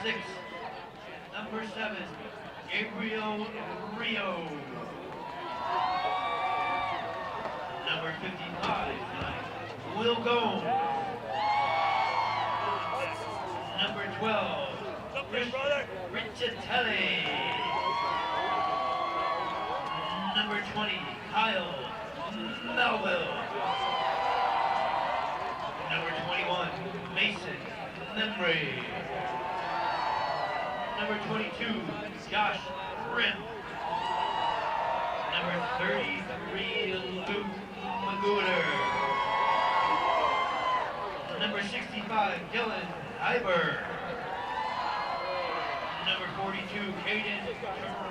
6. Number 7, Gabriel Rio. Number 55, Will Gomes. Number 12, Richatelli. Number 20, Kyle Melville. Number 21, Mason Lemray. Number 22, Josh Rim. Number 33, Luke Magooter. Number 65, Dylan Iber. Number 42, Caden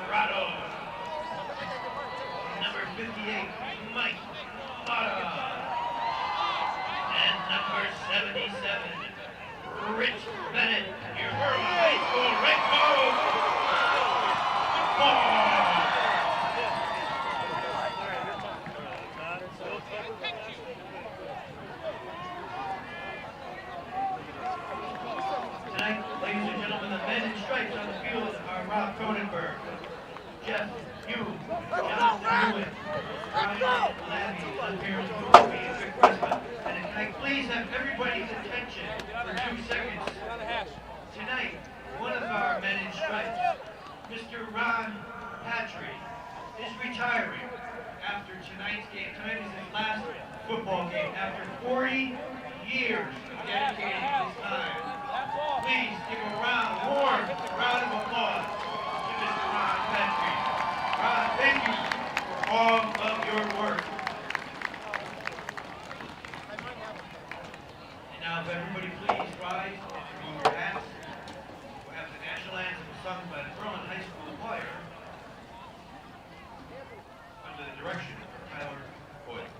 Torado. Number 58, Mike Mata. And number 77, Rich Bennett, your high school Red Bull. Tonight, ladies and gentlemen, the men in stripes on the field are Rob Cronenberg, Jeff Hume, Jonathan Hewitt, Ryan Labby, Unparalleled Movie, and Rick Westman. And can I please have everybody's attention for 2 seconds? Tonight, one of our men in stripes, Mr. Ron Patry, is retiring after tonight's game. Tonight is his last football game after 40 years of dedicating his time. Please give a warm round of applause to Mr. Ron Patry. Ron, thank you for all of your work. And now, if everybody please rise and remove your hats. We'll have the national anthem sung by the Berlin High School Choir under the direction of Tyler Boyle.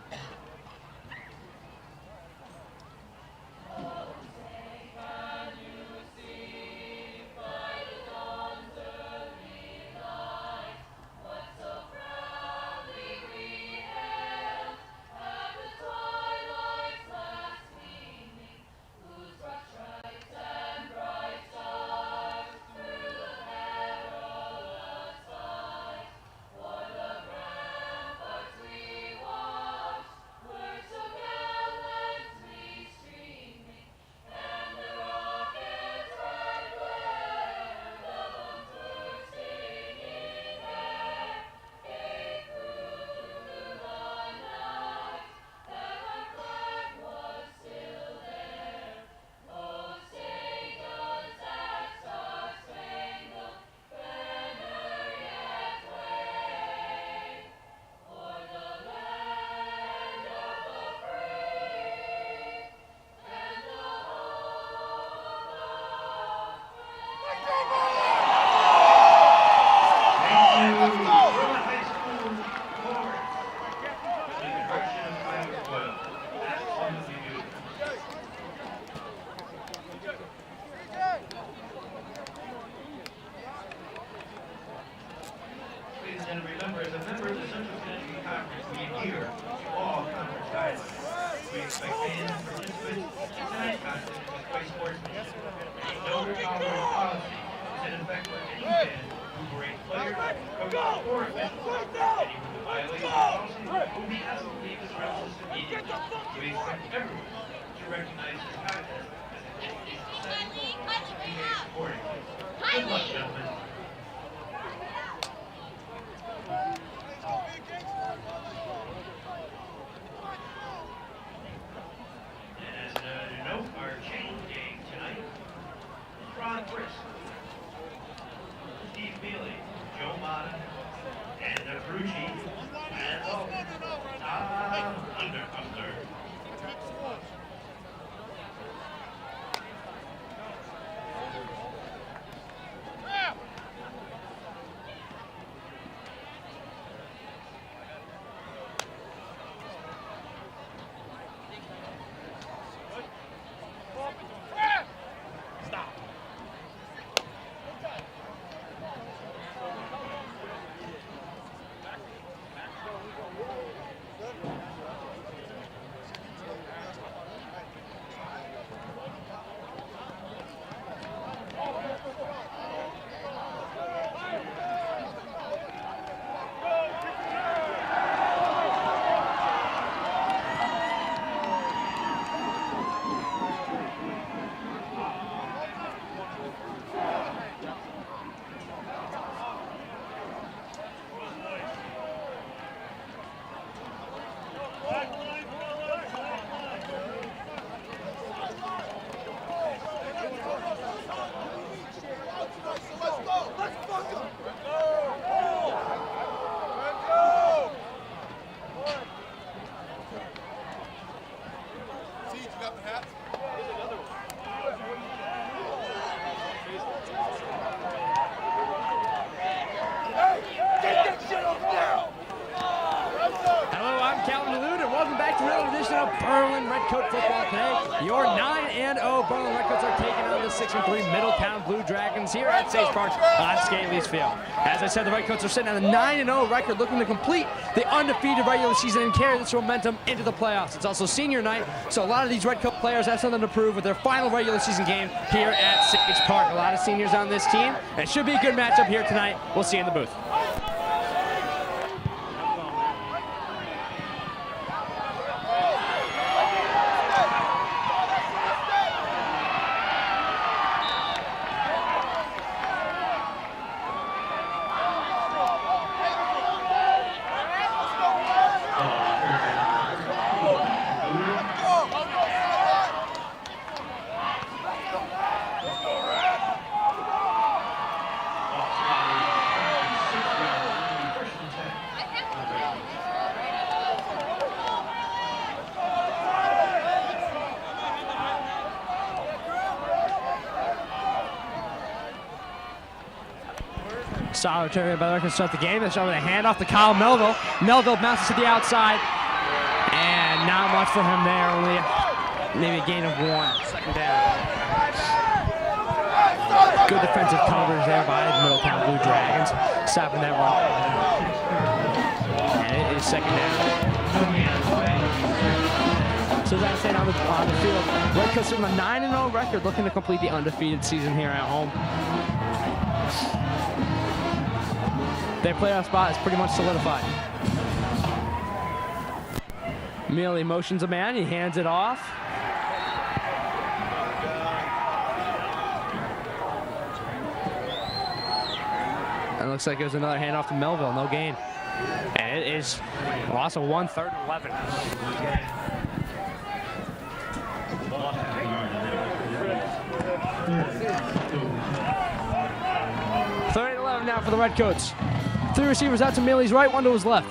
And remember, as a member of the Central Connecticut Conference, we adhere to all conference guidelines. We expect fans and participants in tonight's contest to display sportsmanship. A no-tolerance policy is in effect for any fan who berates players, coaches, or officials. Anyone who violates the policy will be asked to leave the premises immediately. We expect everyone to recognize this contest as an educational setting and to behave accordingly. Good luck, gentlemen. Ron Brisk, Steve Mealy, Joe Mata, and Brucci, and under. Redcoat football today. Your 9-0 Berlin Redcoats are taking on the 6-3 Middletown Blue Dragons here at Sage Park on Scaley's Field. As I said, the Redcoats are sitting on a 9-0 record, looking to complete the undefeated regular season and carry this momentum into the playoffs. It's also senior night, so a lot of these Redcoat players have something to prove with their final regular season game here at Sage Park. A lot of seniors on this team, and it should be a good matchup here tonight. We'll see you in the booth. Solitary by the Redcoats start the game. They start with a handoff to Kyle Melville. Melville bounces to the outside, and not much for him there. Only maybe a gain of 1. Second down. Good defensive coverage there by the Middletown Blue Dragons, stopping that run. And it is second down. So as I said on the field, Redcoats with a 9-0 record, looking to complete the undefeated season here at home. Their playoff spot is pretty much solidified. Mealy motions a man, he hands it off. And it looks like there's another handoff to Melville, no gain. And it is a loss of 1, 3rd and 11. Third and 11 now for the Redcoats. 3 receivers out to Mealy's right, 1 to his left.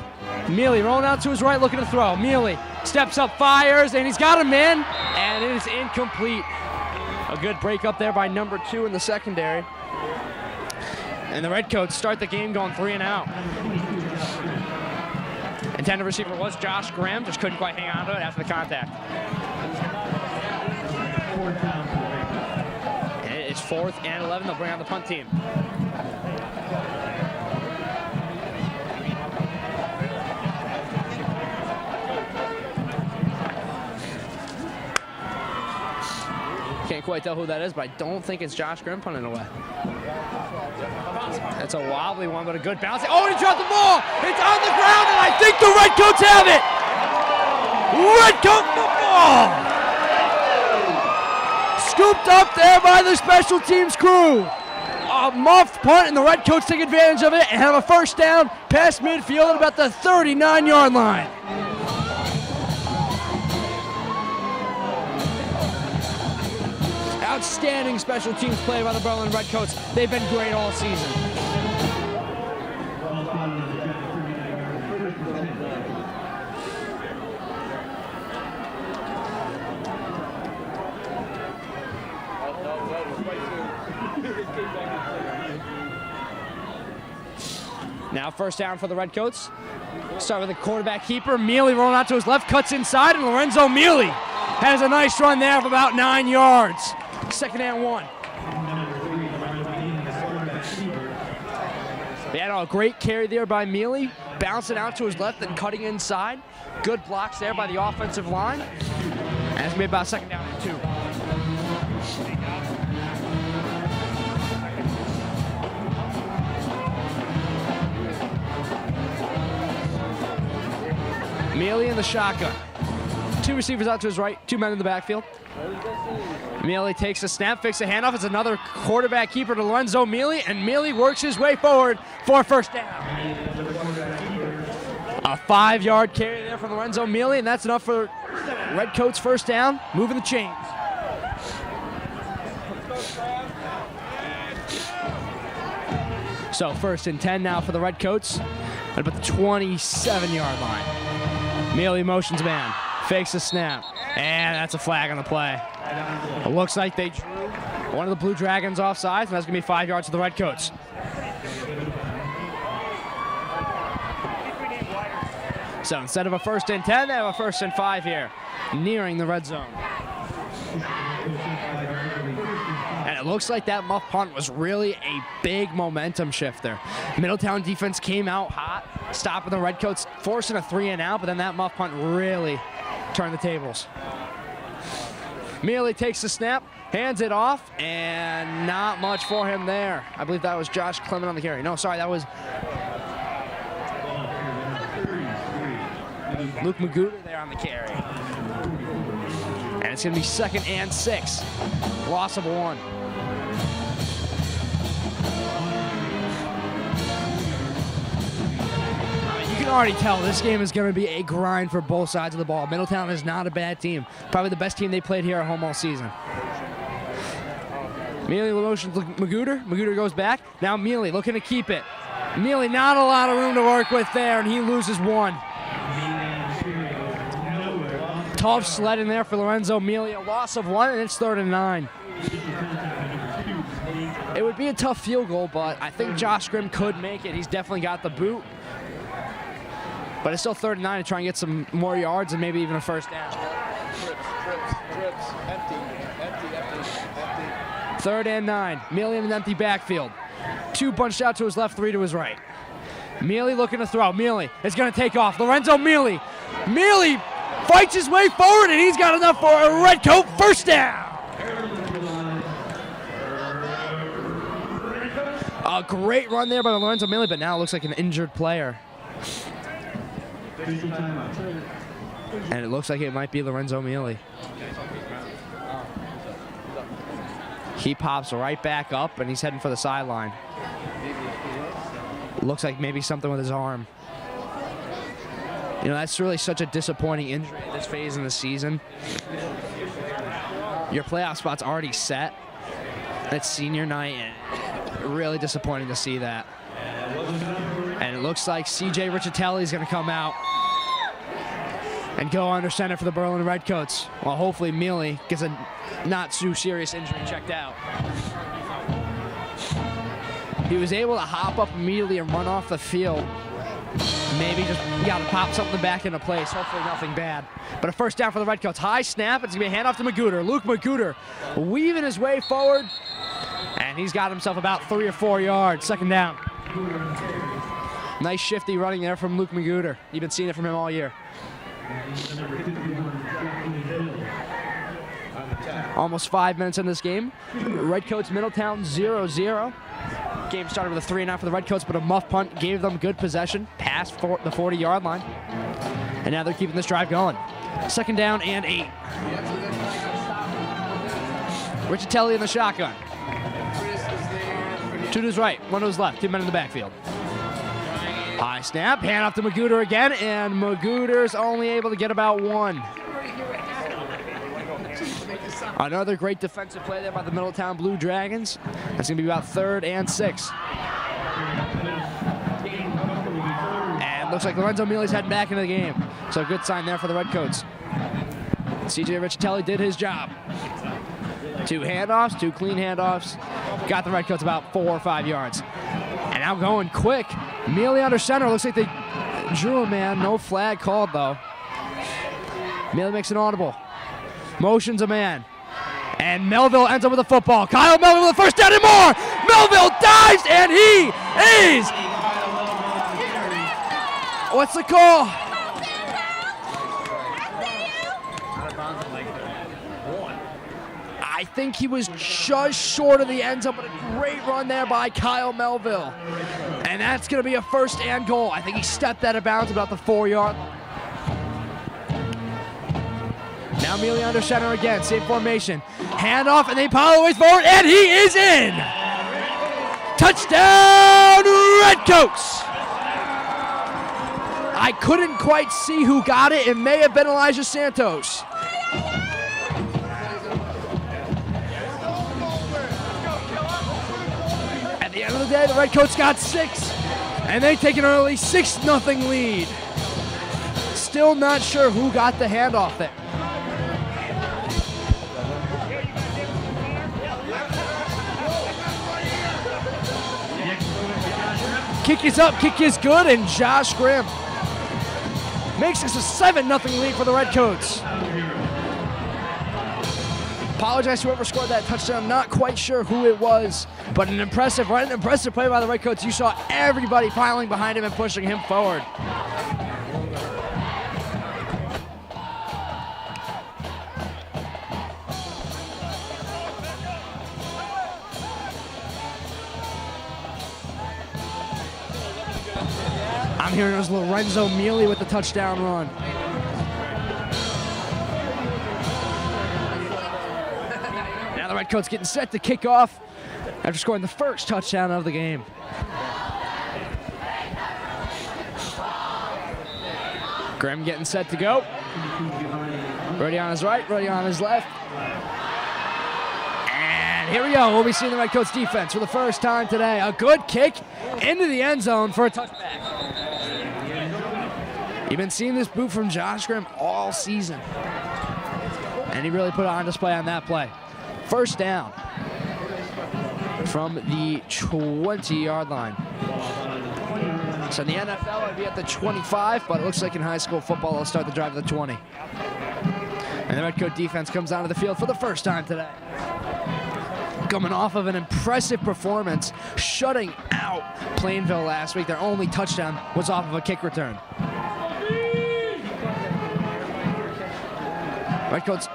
Mealy rolling out to his right, looking to throw. Mealy steps up, fires, and he's got him in, and it is incomplete. A good break up there by number 2 in the secondary. And the Redcoats start the game going 3 and out. Intended receiver was Josh Graham, just couldn't quite hang on to it after the contact. And it is 4th and 11. They'll bring out the punt team. Can't quite tell who that is, but I don't think it's Josh Grimm punting away. That's a wobbly one, but a good bounce. Oh, and he dropped the ball! It's on the ground, and I think the Redcoats have it! Redcoat football! Scooped up there by the special teams crew. A muffed punt, and the Redcoats take advantage of it and have a first down past midfield at about the 39-yard line. Outstanding special teams play by the Berlin Redcoats. They've been great all season. Now first down for the Redcoats. Start with the quarterback keeper. Mealy rolling out to his left, cuts inside, and Lorenzo Mealy has a nice run there of about 9 yards. Second and 1. They had a great carry there by Mealy, bouncing out to his left and cutting inside. Good blocks there by the offensive line. And it's made about second down and 2. Mealy in the shotgun. 2 receivers out to his right, 2 men in the backfield. Mealy takes a snap, fakes a handoff. It's another quarterback keeper to Lorenzo Mealy, and Mealy works his way forward for a first down. A 5-yard carry there from Lorenzo Mealy, and that's enough for Redcoats' first down, moving the chains. So 1st and 10 now for the Redcoats at about the 27-yard line. Mealy motions man, fakes a snap, and that's a flag on the play. It looks like they drew one of the Blue Dragons offsides, and that's going to be 5 yards to the Redcoats. So instead of a 1st and 10, they have a 1st and 5 here nearing the red zone. And it looks like that muff punt was really a big momentum shifter. Middletown defense came out hot, stopping the Redcoats, forcing a 3-and-out, but then that muff punt really turned the tables. Mealy takes the snap, hands it off, and not much for him there. I believe that was Josh Clement on the carry. No, sorry, that was Luke Magooter there on the carry. And it's going to be 2nd and 6. Loss of 1. You can already tell this game is going to be a grind for both sides of the ball. Middletown is not a bad team. Probably the best team they played here at home all season. Mealy motions Magooter. Magooter goes back. Now Mealy looking to keep it. Mealy not a lot of room to work with there, and he loses 1. Tough sledding there for Lorenzo Mealy. A loss of 1, and it's 3rd and 9. It would be a tough field goal, but I think Josh Grimm could make it. He's definitely got the boot. But it's still 3rd and 9 to try and get some more yards and maybe even a first down. Trips. Empty. 3rd and 9. Mealy in an empty backfield. 2 bunched out to his left, 3 to his right. Mealy looking to throw. Mealy is going to take off. Lorenzo Mealy. Mealy fights his way forward, and he's got enough for a Redcoat first down. A great run there by Lorenzo Mealy, but now it looks like an injured player. And it looks like it might be Lorenzo Mealy. He pops right back up, and he's heading for the sideline. Looks like maybe something with his arm. You know, that's really such a disappointing injury at this phase in the season. Your playoff spot's already set. It's senior night, and really disappointing to see that. And it looks like C.J. Riccitelli is going to come out and go under center for the Berlin Redcoats. Well, hopefully Mealy gets a not too serious injury checked out. He was able to hop up immediately and run off the field. Maybe just got to pop something back into place. Hopefully nothing bad. But a first down for the Redcoats. High snap. It's going to be a handoff to Magooter. Luke Magooter weaving his way forward. And he's got himself about 3 or 4 yards. 2nd down. Nice shifty running there from Luke Magooter. You've been seeing it from him all year. Almost 5 minutes in this game. Redcoats Middletown 0-0. Game started with a 3-and-out for the Redcoats, but a muff punt gave them good possession past the 40-yard line. And now they're keeping this drive going. 2nd down and 8. Riccitelli in the shotgun. 2 to his right, 1 to his left, 2 men in the backfield. High snap, hand off to Magooter again, and Magooter's only able to get about 1. Another great defensive play there by the Middletown Blue Dragons. That's going to be about 3rd and 6. And looks like Lorenzo Mealy's heading back into the game. So a good sign there for the Redcoats. C.J. Riccitelli did his job. 2 handoffs, 2 clean handoffs. Got the Redcoats about 4 or 5 yards. And now going quick. Mealy under center. Looks like they drew a man. No flag called, though. Mealy makes an audible. Motions a man. And Melville ends up with the football. Kyle Melville with the first down and more. Melville dives, and he is. What's the call? I think he was just short of the end zone, but a great run there by Kyle Melville. And that's going to be a 1st and goal. I think he stepped out of bounds about the 4-yard line. Now Mealy under center again, same formation. Handoff, and they pile away forward, and he is in! Touchdown, Redcoats! I couldn't quite see who got it. It may have been Elijah Santos. At the end of the day, the Redcoats got 6, and they take an early 6-0 lead. Still not sure who got the handoff there. Kick is up, kick is good, and Josh Grimm makes this a 7-0 lead for the Redcoats. Apologize to whoever scored that touchdown. Not quite sure who it was, but an impressive play by the Redcoats. You saw everybody piling behind him and pushing him forward. I'm hearing it was Lorenzo Mealy with the touchdown run. Now the Redcoats getting set to kick off after scoring the first touchdown of the game. Graham getting set to go. Ready on his right, ready on his left. And here we go. We'll be seeing the Redcoats defense for the first time today. A good kick into the end zone for a touchback. You've been seeing this boot from Josh Graham all season. And he really put it on display on that play. First down from the 20-yard line. So in the NFL, it'd be at the 25, but it looks like in high school football, they'll start the drive at the 20. And the Redcoat defense comes onto the field for the first time today. Coming off of an impressive performance, shutting out Plainville last week. Their only touchdown was off of a kick return. Redcoats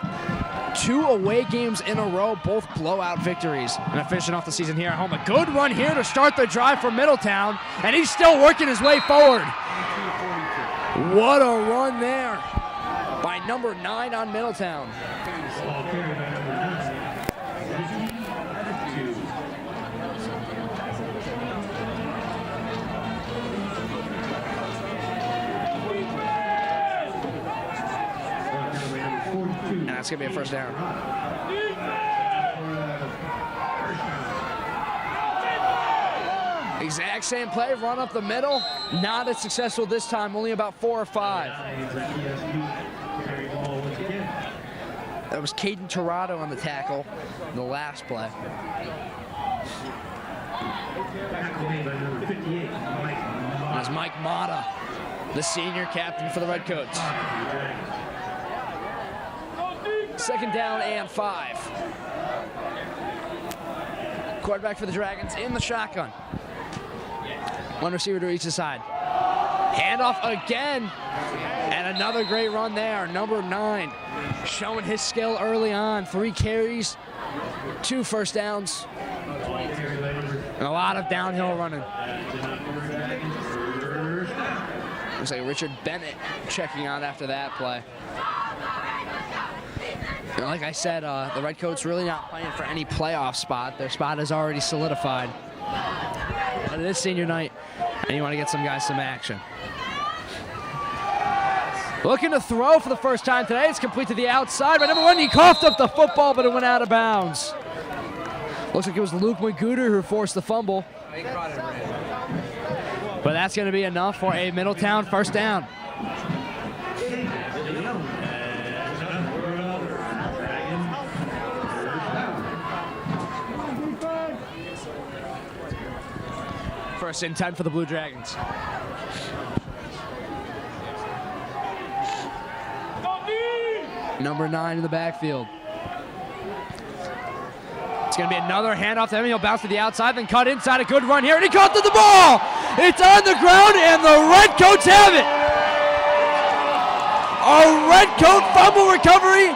2 away games in a row, both blowout victories. And finishing off the season here at home. A good run here to start the drive for Middletown, and he's still working his way forward. What a run there by number 9 on Middletown. And that's going to be a first down. Exact same play, run up the middle. Not as successful this time, only about 4 or 5. That was Caden Tirado on the tackle, the last play. That's Mike Mata, the senior captain for the Redcoats. Second down and 5. Quarterback for the Dragons in the shotgun. One receiver to each side. Handoff again. And another great run there. Number 9 showing his skill early on. 3 carries, 2 first downs, and a lot of downhill running. Looks like Richard Bennett checking out after that play. And like I said, the Redcoats really not playing for any playoff spot. Their spot is already solidified. But it is senior night, and you want to get some guys some action. Looking to throw for the first time today. It's complete to the outside. But number 1, he coughed up the football, but it went out of bounds. Looks like it was Luke Magooter who forced the fumble. But that's going to be enough for a Middletown first down. First and 10 for the Blue Dragons. Number 9 in the backfield. It's going to be another handoff to him. He'll bounce to the outside, then cut inside. A good run here, and he caught the ball. It's on the ground, and the Redcoats have it. A Redcoat fumble recovery,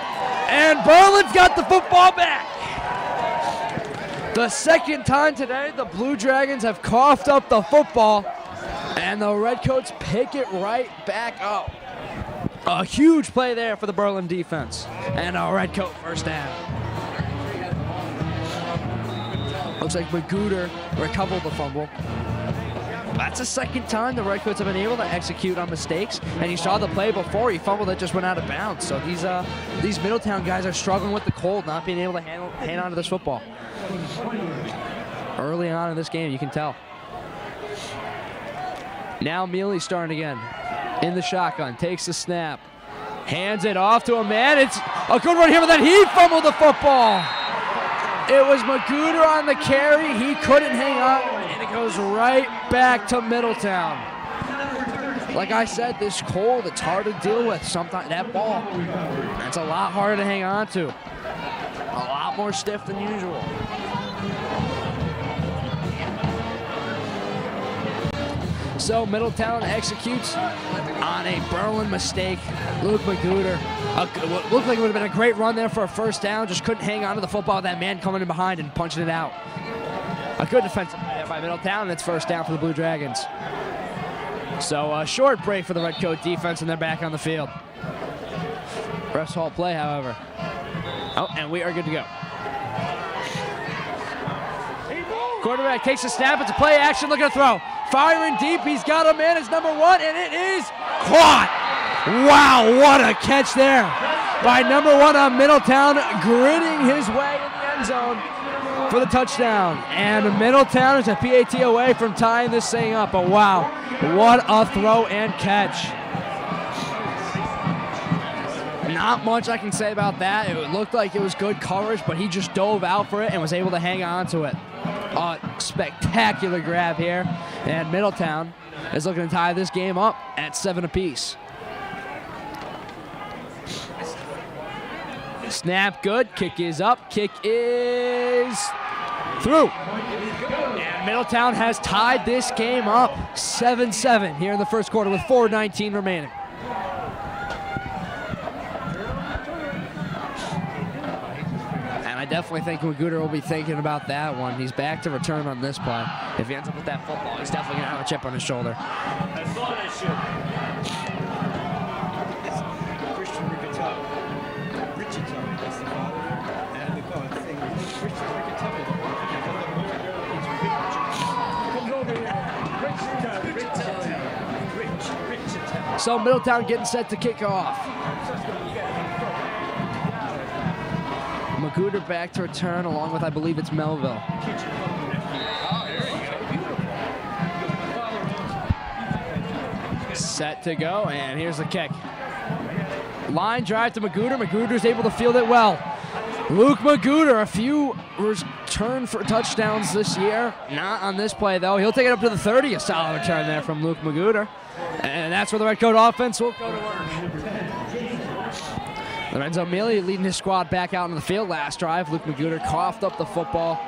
and Berlin's got the football back. The second time today, the Blue Dragons have coughed up the football, and the Redcoats pick it right back up. A huge play there for the Berlin defense, and a Redcoat first down. Looks like Magooter recovered the fumble. That's the second time the Redcoats have been able to execute on mistakes, and you saw the play before. He fumbled it, just went out of bounds. So these Middletown guys are struggling with the cold, not being able to hang on to this football. Early on in this game, you can tell. Now Mealy starting again. In the shotgun, takes the snap, hands it off to a man. It's a good run here, but then he fumbled the football. It was Magooter on the carry. He couldn't hang on, and it goes right back to Middletown. Like I said, this cold, it's hard to deal with. Sometimes that ball, it's a lot harder to hang on to. A lot more stiff than usual. So Middletown executes on a Berlin mistake. Luke Magooter, what looked like it would have been a great run there for a first down, just couldn't hang on to the football. That man coming in behind and punching it out. A good defensive play there by Middletown, and it's first down for the Blue Dragons. So a short break for the Redcoat defense, and they're back on the field. Refs halt play, however. Oh, and we are good to go. Quarterback takes a snap. It's a play action, looking to throw. Firing deep, he's got a man, it's number 1, and it is caught. Wow, what a catch there by number 1 on Middletown, gritting his way in the end zone for the touchdown. And Middletown is a PAT away from tying this thing up. But wow, what a throw and catch. Not much I can say about that. It looked like it was good coverage, but he just dove out for it and was able to hang on to it. A spectacular grab here, and Middletown is looking to tie this game up at 7 apiece. Snap good, kick is up, kick is through. And Middletown has tied this game up 7-7 here in the first quarter with 4:19 remaining. I definitely think Magooter will be thinking about that one. He's back to return on this play. If he ends up with that football, he's definitely going to have a chip on his shoulder. So Middletown getting set to kick off. Magooter back to return, along with, I believe it's Melville. Set to go, and here's the kick. Line drive to Magooter. Magooter's able to field it well. Luke Magooter, a few return for touchdowns this year. Not on this play, though. He'll take it up to the 30. A solid return there from Luke Magooter. And that's where the Redcoat offense will go to work. Lorenzo Mealy leading his squad back out on the field last drive. Luke Magooter coughed up the football.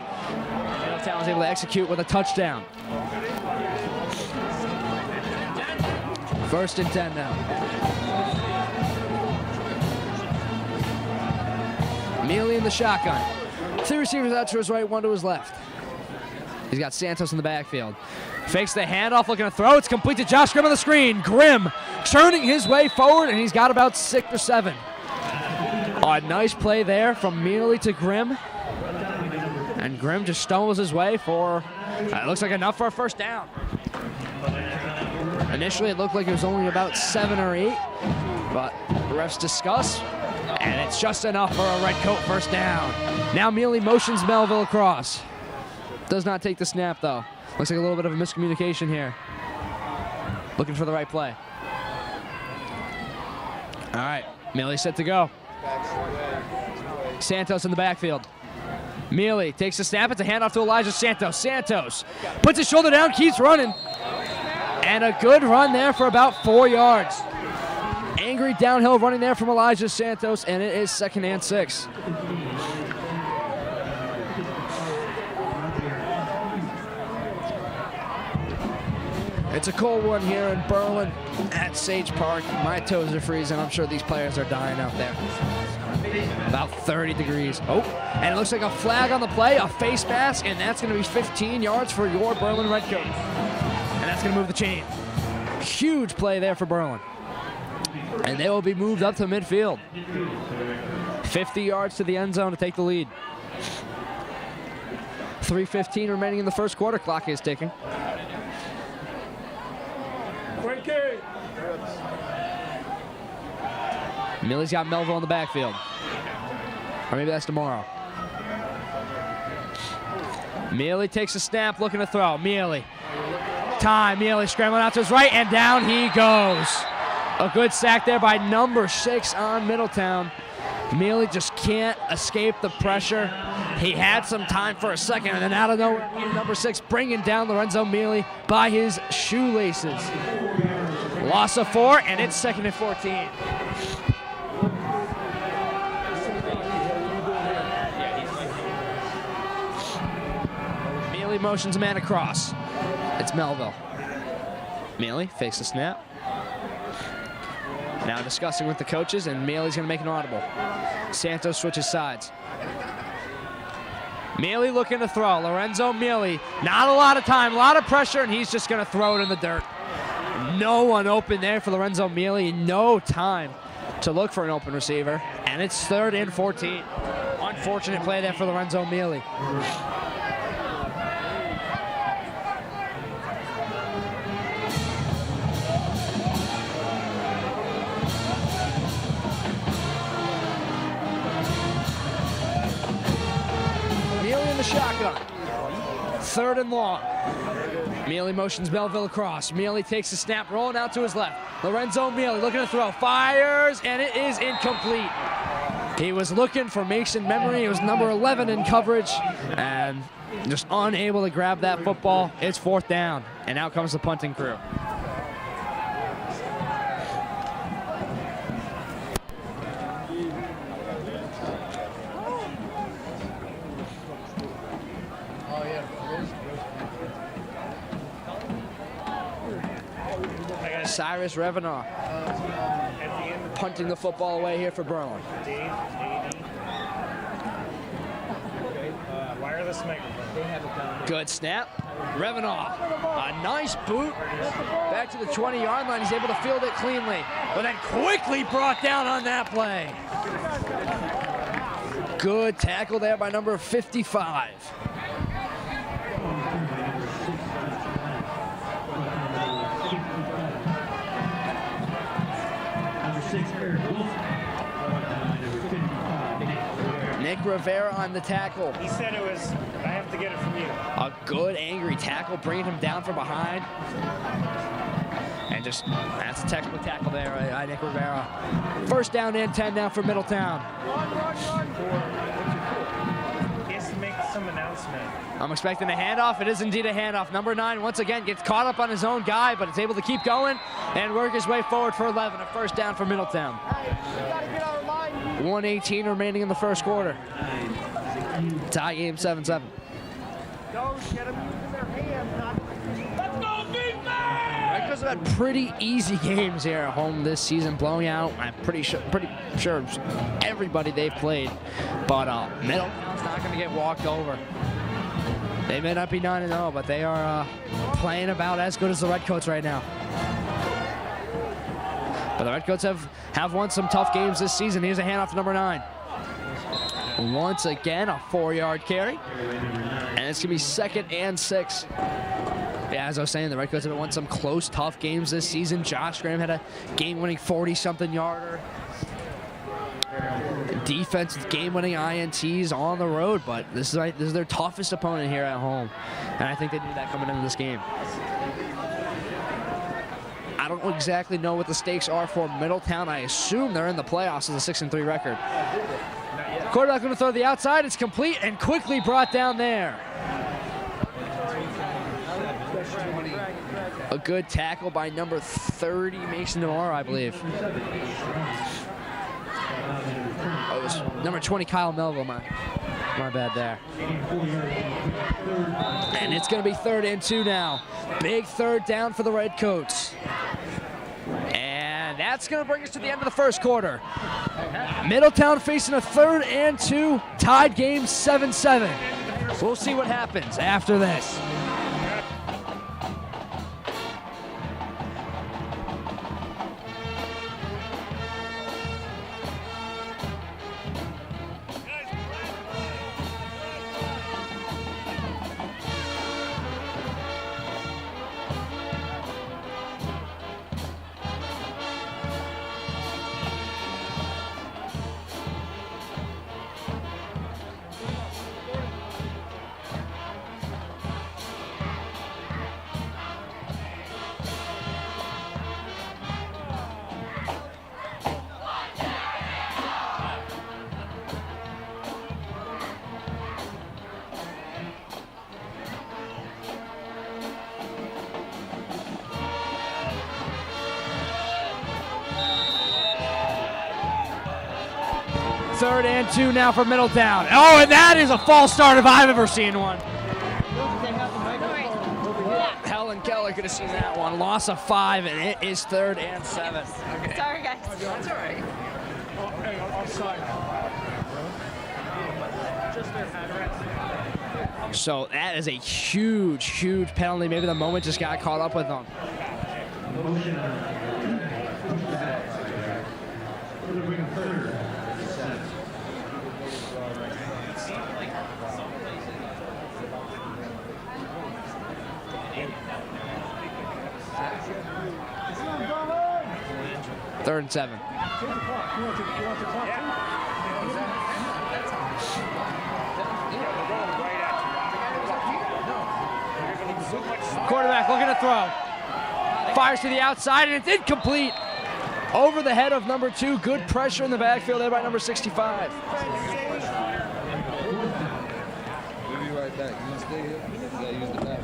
Middletown was able to execute with a touchdown. 1st and 10 now. Mealy in the shotgun. 3 receivers out to his right, 1 to his left. He's got Santos in the backfield. Fakes the handoff, looking to throw. It's complete to Josh Grimm on the screen. Grimm churning his way forward, and he's got about 6 or 7. A nice play there from Mealy to Grimm. And Grimm just stumbles his way for, it looks like enough for a first down. Initially, it looked like it was only about 7 or 8, but the refs discuss, and it's just enough for a Redcoat first down. Now Mealy motions Melville across. Does not take the snap, though. Looks like a little bit of a miscommunication here. Looking for the right play. All right, Mealy set to go. Santos in the backfield. Mealy takes the snap. It's a handoff to Elijah Santos. Santos puts his shoulder down, keeps running. And a good run there for about 4 yards. Angry downhill running there from Elijah Santos, and it is 2nd and 6. It's a cold one here in Berlin at Sage Park. My toes are freezing. I'm sure these players are dying out there. About 30 degrees. Oh, and it looks like a flag on the play, a face mask, and that's going to be 15 yards for your Berlin Redcoats. And that's going to move the chain. Huge play there for Berlin. And they will be moved up to midfield. 50 yards to the end zone to take the lead. 3:15 remaining in the first quarter. Clock is ticking. Mealy's got Melville in the backfield. Or maybe that's tomorrow. Mealy takes a snap, looking to throw. Mealy. Mealy scrambling out to his right, and down he goes. A good sack there by number 6 on Middletown. Mealy just can't escape the pressure. He had some time for a second, and then out of nowhere, number 6 bringing down Lorenzo Mealy by his shoelaces. Loss of 4, and it's 2nd and 14. Mealy motions a man across. It's Melville. Mealy fakes the snap. Now discussing with the coaches, and Mealy's going to make an audible. Santos switches sides. Mealy looking to throw. Lorenzo Mealy, not a lot of time, a lot of pressure, and he's just going to throw it in the dirt. No one open there for Lorenzo Mealy. No time to look for an open receiver, and it's 3rd and 14. Unfortunate play there for Lorenzo Mealy. Mealy in the shotgun. 3rd and long. Mealy motions Melville across. Mealy takes the snap, rolling out to his left. Lorenzo Mealy looking to throw, fires, and it is incomplete. He was looking for Mason Memory. It was number 11 in coverage, and just unable to grab that football. It's 4th down, and out comes the punting crew. Cyrus Revenant punting the football away here for Berlin. Wireless microphone. Good snap. Revenant, a nice boot back to the 20-yard line. He's able to field it cleanly, but then quickly brought down on that play. Good tackle there by number 55. Nick Rivera on the tackle. He said it was, I have to get it from you. A good angry tackle, bringing him down from behind. And just, that's a textbook tackle there by Nick Rivera. 1st down and 10 now for Middletown. He has to make some announcement. I'm expecting a handoff. It is indeed a handoff. Number 9 once again gets caught up on his own guy, but is able to keep going and work his way forward for 11. A 1st down for Middletown. 1:18 remaining in the 1st quarter. Tie game 7-7. Redcoats have had pretty easy games here at home this season, blowing out, I'm pretty sure everybody they've played. But Middletown's not going to get walked over. They may not be 9-0, but they are playing about as good as the Redcoats right now. But the Redcoats have won some tough games this season. Here's a handoff to number 9. Once again, a 4-yard carry. And it's going to be 2nd and 6. Yeah, as I was saying, the Redcoats have won some close, tough games this season. Josh Graham had a game-winning 40-something yarder. Defense with game-winning INTs on the road, but this is their toughest opponent here at home. And I think they knew that coming into this game. I don't exactly know what the stakes are for Middletown. I assume they're in the playoffs with a 6-3 record. Quarterback going to throw the outside. It's complete and quickly brought down there. A good tackle by number 30, Mason DeMora, I believe. Oh, it was number 20, Kyle Melville. My bad there. And it's going to be 3rd and 2 now. Big 3rd down for the Redcoats. And that's going to bring us to the end of the 1st quarter. Middletown facing a 3rd and 2, tied game 7-7. We'll see what happens after this. Third and 2 now for Middletown. Oh, and that is a false start if I've ever seen one. Helen Keller could have seen that one. Loss of 5, and it is 3rd and 7. Sorry, guys. That's all right. So that is a huge, huge penalty. Maybe the moment just got caught up with them. Third and 7. Quarterback looking to throw. Fires to the outside, and it's incomplete. Over the head of number 2. Good pressure in the backfield there by number 65. We'll be right back. You stay here? Yeah, use the back.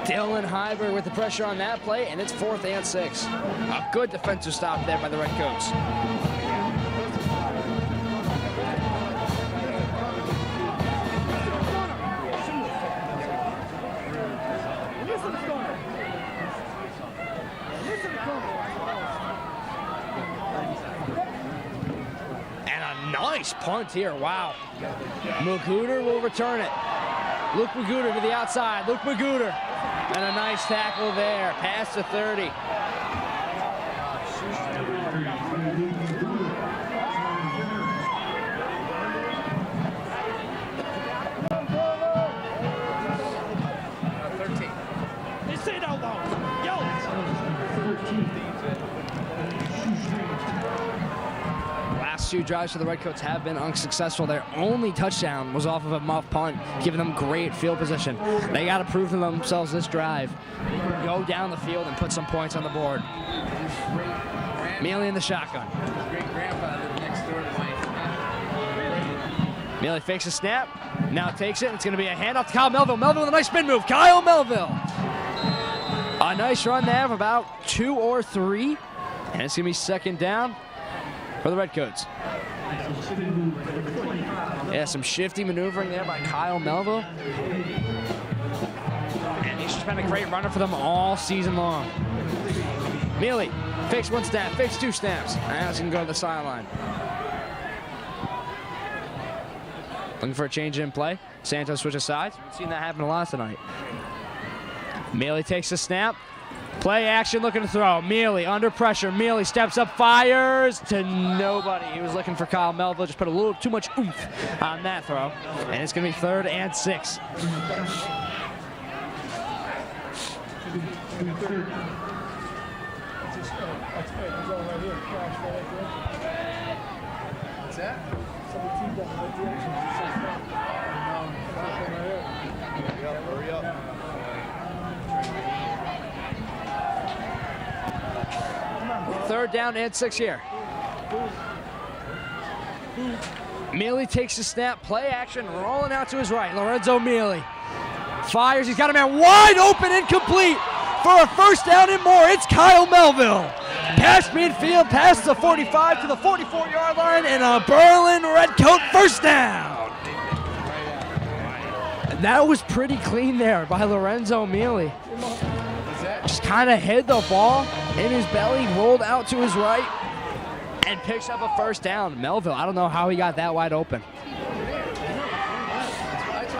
Dylan Hyber with the pressure on that play, and it's 4th and 6. A good defensive stop there by the Redcoats. And a nice punt here, wow. Magooter will return it. Luke Magooter to the outside. Luke Magooter. And a nice tackle there. Pass to 30. They say no long. Yo! Last 2 drives for the Redcoats have been unsuccessful. Their only touchdown was off of a muff punt, giving them great field position. They got to prove to themselves this drive. Go down the field and put some points on the board. Mealy in the shotgun. Mealy fakes a snap. Now takes it. It's going to be a handoff to Kyle Melville. Melville with a nice spin move. Kyle Melville. A nice run there of about 2 or 3. And it's going to be 2nd down for the Redcoats. Yeah, some shifty maneuvering there by Kyle Melville. And he's just been a great runner for them all season long. Mealy fakes 1 snap, fakes 2 snaps. Now he's going to go to the sideline. Looking for a change in play. Santos switches sides. We've seen that happen a lot tonight. Mealy takes the snap. Play action, looking to throw. Mealy under pressure. Mealy steps up, fires to nobody. He was looking for Kyle Melville. Just put a little too much oomph on that throw. And it's going to be 3rd and 6. What's that? Hurry up. Third down and 6 here. Mealy takes the snap, play action, rolling out to his right. Lorenzo Mealy fires, he's got a man wide open, incomplete for a 1st down and more. It's Kyle Melville. Past midfield, past the 45 to the 44-yard line, and a Berlin Redcoat 1st down. That was pretty clean there by Lorenzo Mealy. Just kind of hid the ball in his belly, rolled out to his right, and picks up a 1st down. Melville, I don't know how he got that wide open.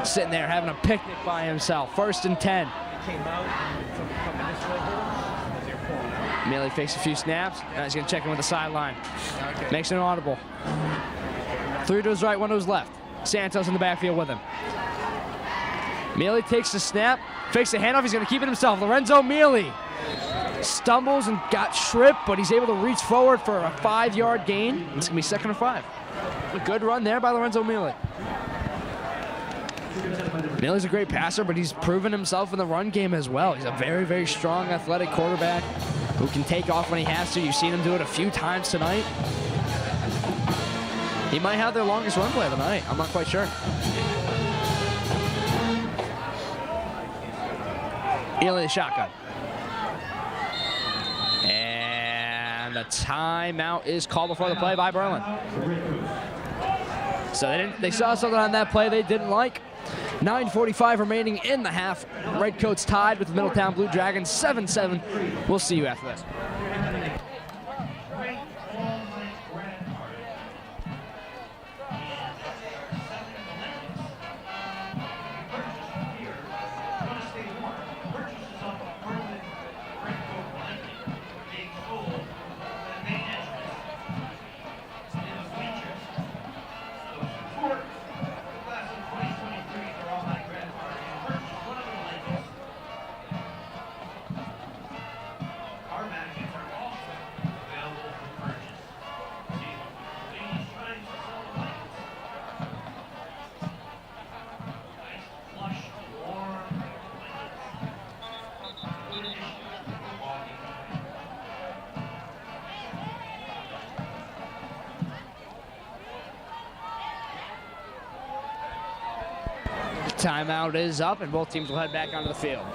Sitting there having a picnic by himself. 1st and 10. Mealy fakes a few snaps. Now he's going to check in with the sideline. Makes an audible. 3 to his right, 1 to his left. Santos in the backfield with him. Mealy takes the snap, fakes the handoff. He's going to keep it himself. Lorenzo Mealy stumbles and got tripped, but he's able to reach forward for a 5-yard gain. It's going to be 2nd and 5. A good run there by Lorenzo Mealy. Mealy's a great passer, but he's proven himself in the run game as well. He's a very, very strong, athletic quarterback who can take off when he has to. You've seen him do it a few times tonight. He might have their longest run play of the night. I'm not quite sure. Mealy the shotgun. And the timeout is called before the play by Berlin. So they saw something on that play they didn't like. 9:45 remaining in the half. Redcoats tied with the Middletown Blue Dragons 7-7. We'll see you after this. Timeout is up, and both teams will head back onto the field.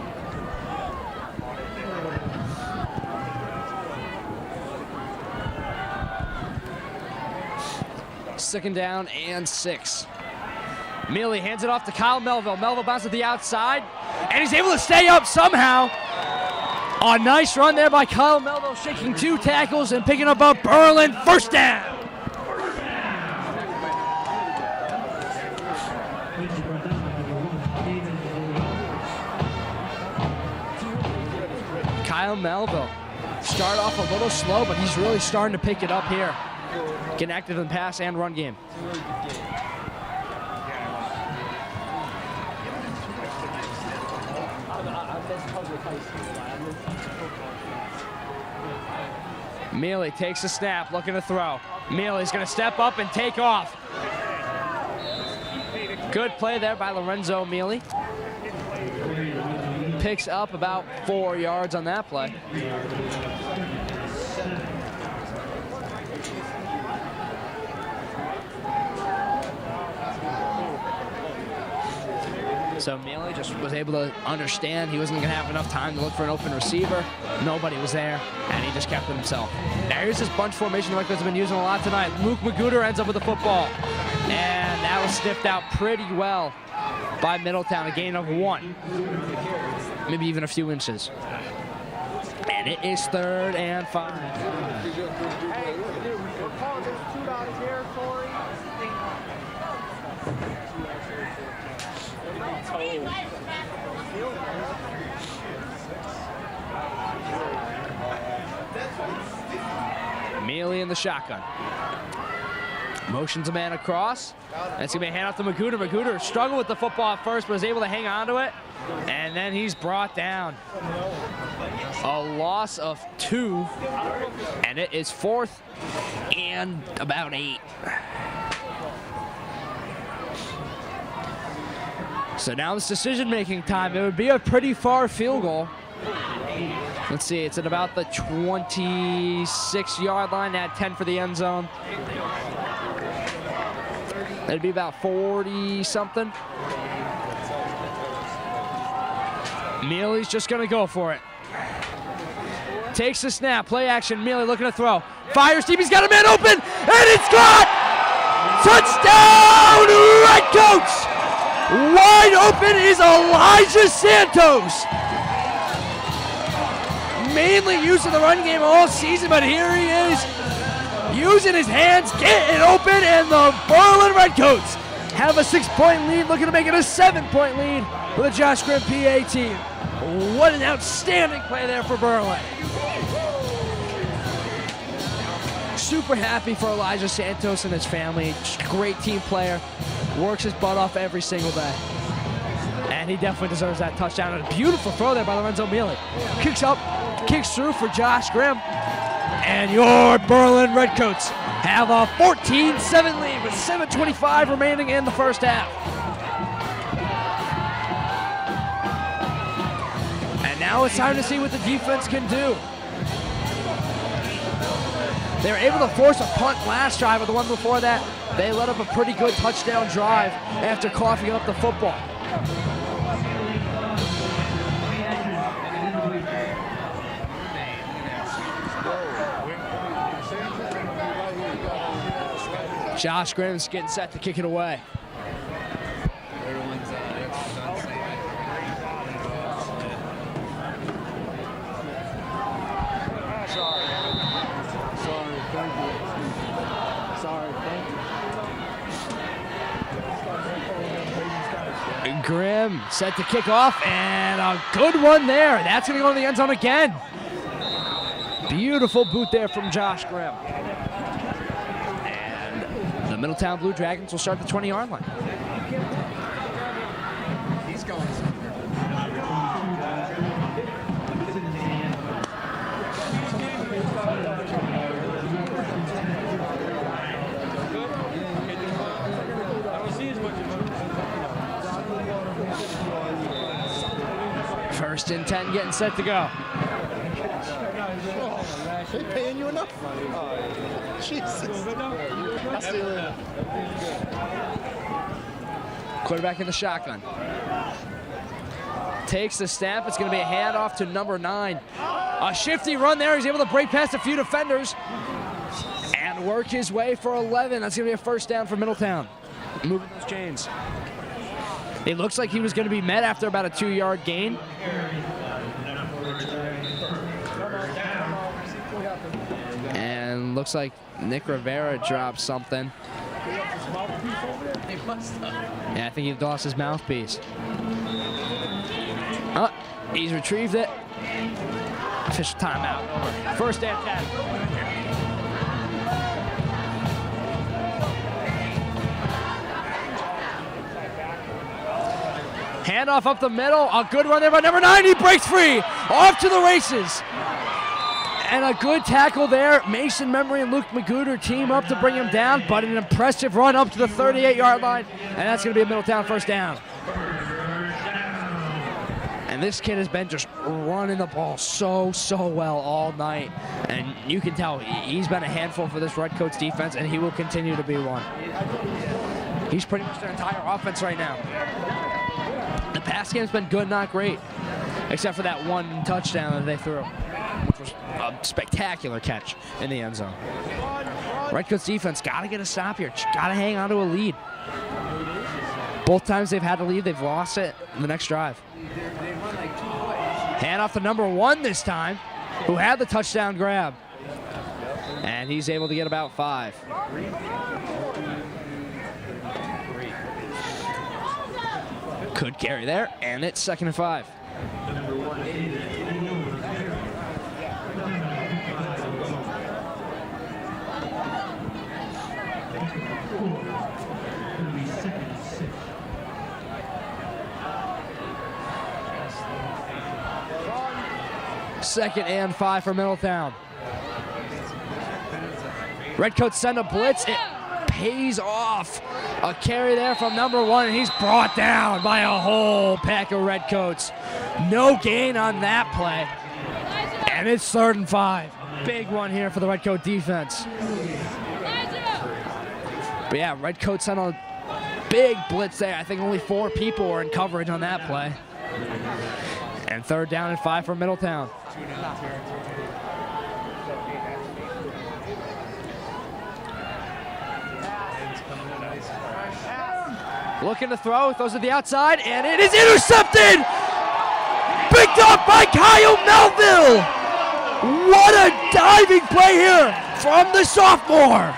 Second down and 6. Mealy hands it off to Kyle Melville. Melville bounces to the outside, and he's able to stay up somehow. A nice run there by Kyle Melville, shaking 2 tackles and picking up a Berlin first down. Kyle Melville start off a little slow, but he's really starting to pick it up here. Getting active in the pass and run game. Mealy takes a snap, looking to throw. Mealy's going to step up and take off. Good play there by Lorenzo Mealy. Picks up about 4 yards on that play. So Mealy just was able to understand he wasn't going to have enough time to look for an open receiver. Nobody was there, and he just kept it himself. Now here's this bunch formation the Redcoats have been using a lot tonight. Luke Magooter ends up with the football, and that was sniffed out pretty well by Middletown, a gain of 1, maybe even a few inches. And it is 3rd and 5. We're calling this $2 territory. Mealy in the shotgun. Motions a man across. And it's going to be a handoff to Magooter. Magooter struggled with the football at first, but was able to hang on to it. And then he's brought down. A loss of 2. And it is 4th and about 8. So now it's decision-making time. It would be a pretty far field goal. Let's see, it's at about the 26-yard line, at 10 for the end zone. It'd be about 40-something. Mealy's just gonna go for it. Takes the snap, play action, Mealy looking to throw. Fires deep, he's got a man open, and it's caught! Touchdown, Redcoats! Wide open is Elijah Santos. Mainly used in the run game all season, but here he is using his hands, getting open, and the Berlin Redcoats have a 6-point lead, looking to make it a 7-point lead for the Josh Grimm PA team. What an outstanding play there for Berlin. Super happy for Elijah Santos and his family. Great team player. Works his butt off every single day. And he definitely deserves that touchdown. And a beautiful throw there by Lorenzo Mealy. Kicks up, kicks through for Josh Grimm. And your Berlin Redcoats have a 14-7 lead with 7:25 remaining in the first half. And now it's time to see what the defense can do. They were able to force a punt last drive, but the one before that, they let up a pretty good touchdown drive after coughing up the football. Josh Graham's getting set to kick it away. Everyone's done saying Sorry, thank you. Sorry, thank you. Graham set to kick off, and a good one there. That's going to go in the end zone again. Beautiful boot there from Josh Graham. And the Middletown Blue Dragons will start the 20-yard line. he's going somewhere. First and 10 getting set to go. They paying you enough? Jesus. I'll see you later. Quarterback in the shotgun. Takes the snap. It's going to be a handoff to number 9. A shifty run there. He's able to break past a few defenders and work his way for 11. That's going to be a first down for Middletown. Moving those chains. It looks like he was going to be met after about a 2-yard gain. And looks like Nick Rivera dropped something. Yeah, I think he lost his mouthpiece. He's retrieved it. Official timeout over. First and 10. Handoff up the middle. A good run there by number 9. He breaks free. Off to the races. And a good tackle there. Mason Memory and Luke Magooter team up to bring him down, but an impressive run up to the 38-yard line. And that's going to be a Middletown first down. And this kid has been just running the ball so well all night. And you can tell he's been a handful for this Redcoats defense, and he will continue to be one. He's pretty much their entire offense right now. The pass game's been good, not great, except for that one touchdown that they threw, which was a spectacular catch in the end zone. Redcoats defense got to get a stop here. Got to hang on to a lead. Both times they've had a lead, they've lost it in the next drive. Hand off to number 1 this time, who had the touchdown grab. And he's able to get about 5. Good carry there, and it's 2nd and 5. Second and 5 for Middletown. Redcoats send a blitz. It pays off. A carry there from number 1, and he's brought down by a whole pack of Redcoats. No gain on that play. And it's 3rd and 5. Big one here for the Redcoat defense. But yeah, Redcoats sent a big blitz there. I think only 4 people were in coverage on that play. And 3rd down and 5 for Middletown. Looking to throw, throws to the outside, and it is intercepted! Picked up by Kyle Melville! What a diving play here from the sophomore!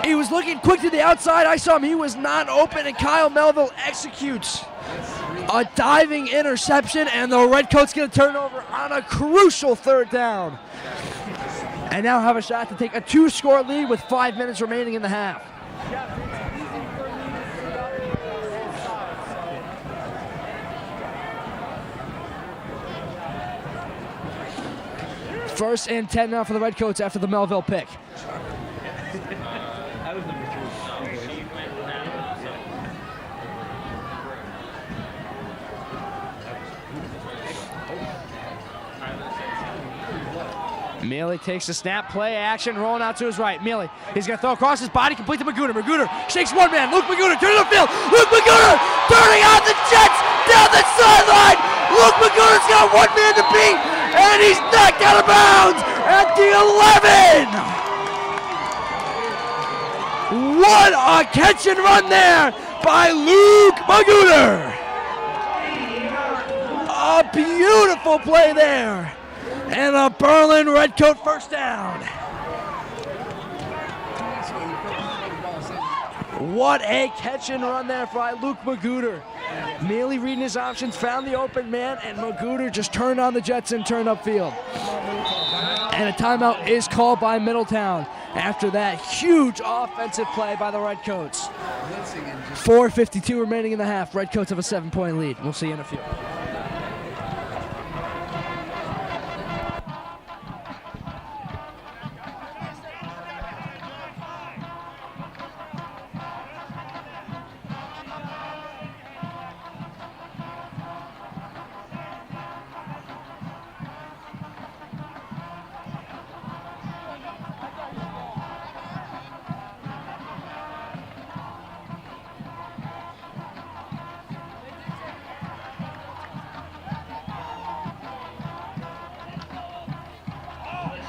He was looking quick to the outside. I saw him, he was not open, and Kyle Melville executes a diving interception, and the Redcoats get a turnover on a crucial 3rd down. And now have a shot to take a 2-score lead with 5 minutes remaining in the half. First and 10 now for the Redcoats after the Melville pick. Mealy takes the snap, play action, rolling out to his right. Mealy, he's going to throw across his body, complete to Magooter. Magooter shakes one man. Luke Magooter turning the field. Luke Magooter turning on the Jets down the sideline. Luke Magooter's got 1 man to beat, and he's knocked out of bounds at the 11. What a catch and run there by Luke Magooter. A beautiful play there. And a Berlin Redcoat first down. What a catch and run there by Luke Magooter. Mealy reading his options, found the open man, and Magooter just turned on the jets and turned upfield. And a timeout is called by Middletown after that huge offensive play by the Redcoats. 4:52 remaining in the half. Redcoats have a 7-point lead. We'll see you in a few.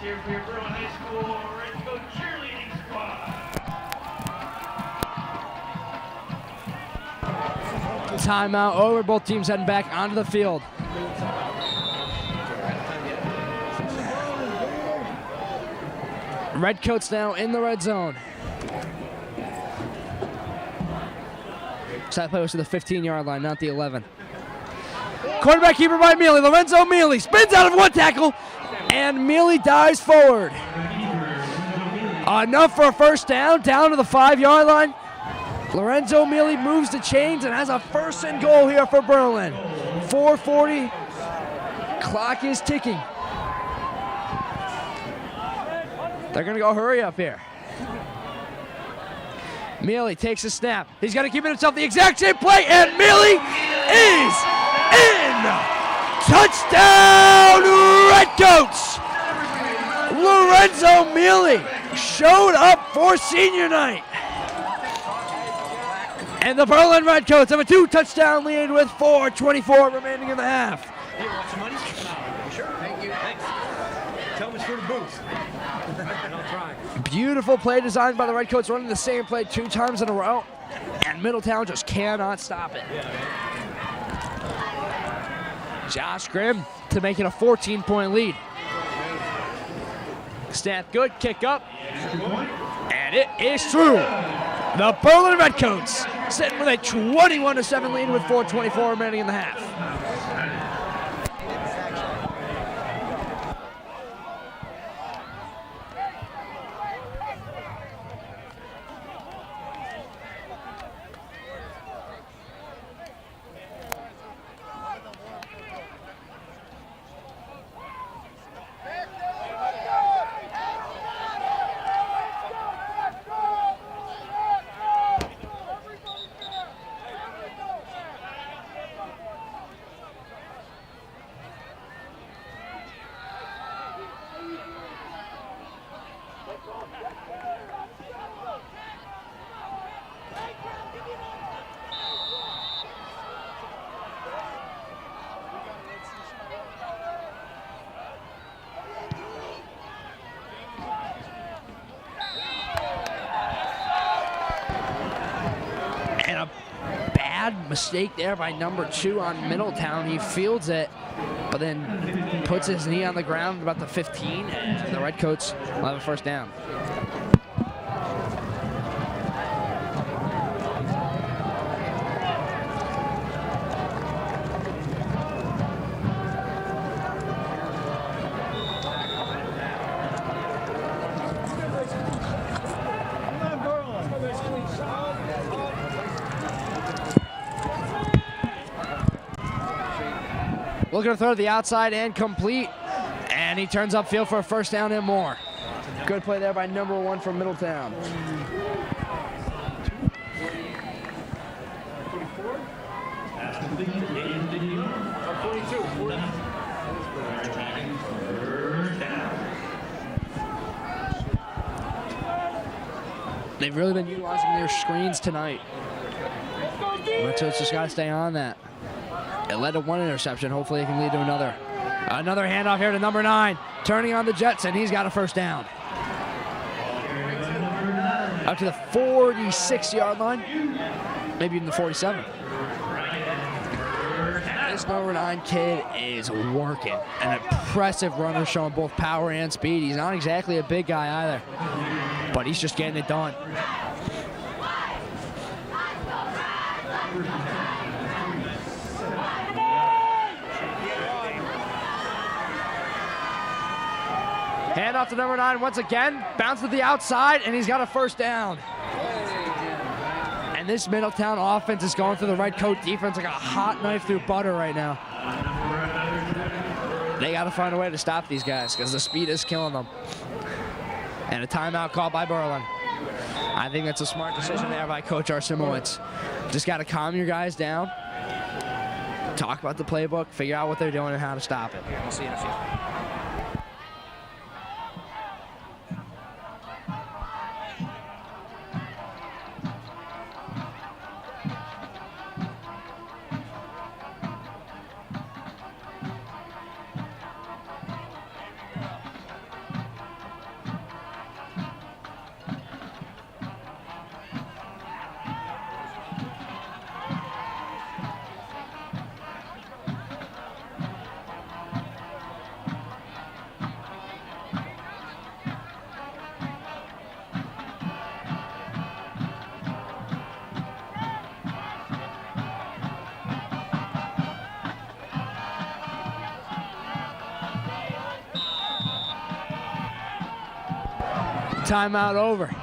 Here for your Berlin High School Redcoat cheerleading squad. Timeout over. Both teams heading back onto the field. Redcoats now in the red zone. So that play was to the 15-yard line, not the 11. Quarterback keeper by Mealy. Lorenzo Mealy spins out of one tackle, and Mealy dives forward. Enough for a first down to the 5-yard line. Lorenzo Mealy moves the chains and has a first and goal here for Berlin. 4:40. Clock is ticking. They're going to go hurry up here. Mealy takes a snap. He's going to keep it himself. The exact same play, and Mealy is in. Touchdown, Redcoats! Lorenzo Mealy showed up for senior night. And the Berlin Redcoats have a 2-touchdown lead with 4:24 remaining in the half. Hey, want some money? Sure. Thank you. Thanks. Tell them it's for the booth. And I'll try. Beautiful play designed by the Redcoats, running the same play 2 times in a row. And Middletown just cannot stop it. Josh Grimm to make it a 14-point lead. Snap good, kick up. And it is through. The Berlin Redcoats sitting with a 21-7 lead with 4:24 remaining in the half. Mistake there by number 2 on Middletown. He fields it, but then puts his knee on the ground about the 15, and the Redcoats will have a first down. Looking to throw to the outside and complete. And he turns upfield for a first down and more. Good play there by number 1 from Middletown. They've really been utilizing their screens tonight. So it's just got to stay on that. It led to 1 interception. Hopefully it can lead to another. Another handoff here to number 9. Turning on the Jets, and he's got a first down. up to the 46-yard line, maybe even the 47. This number 9 kid is working. An impressive runner showing both power and speed. He's not exactly a big guy either, but he's just getting it done. Hand off to number 9 once again. Bounce to the outside, and he's got a first down. And this Middletown offense is going through the red coat defense like a hot knife through butter right now. They got to find a way to stop these guys because the speed is killing them. And a timeout called by Berlin. I think that's a smart decision there by Coach Arsimowicz. Just got to calm your guys down, talk about the playbook, figure out what they're doing and how to stop it. We'll see in a few. Timeout over.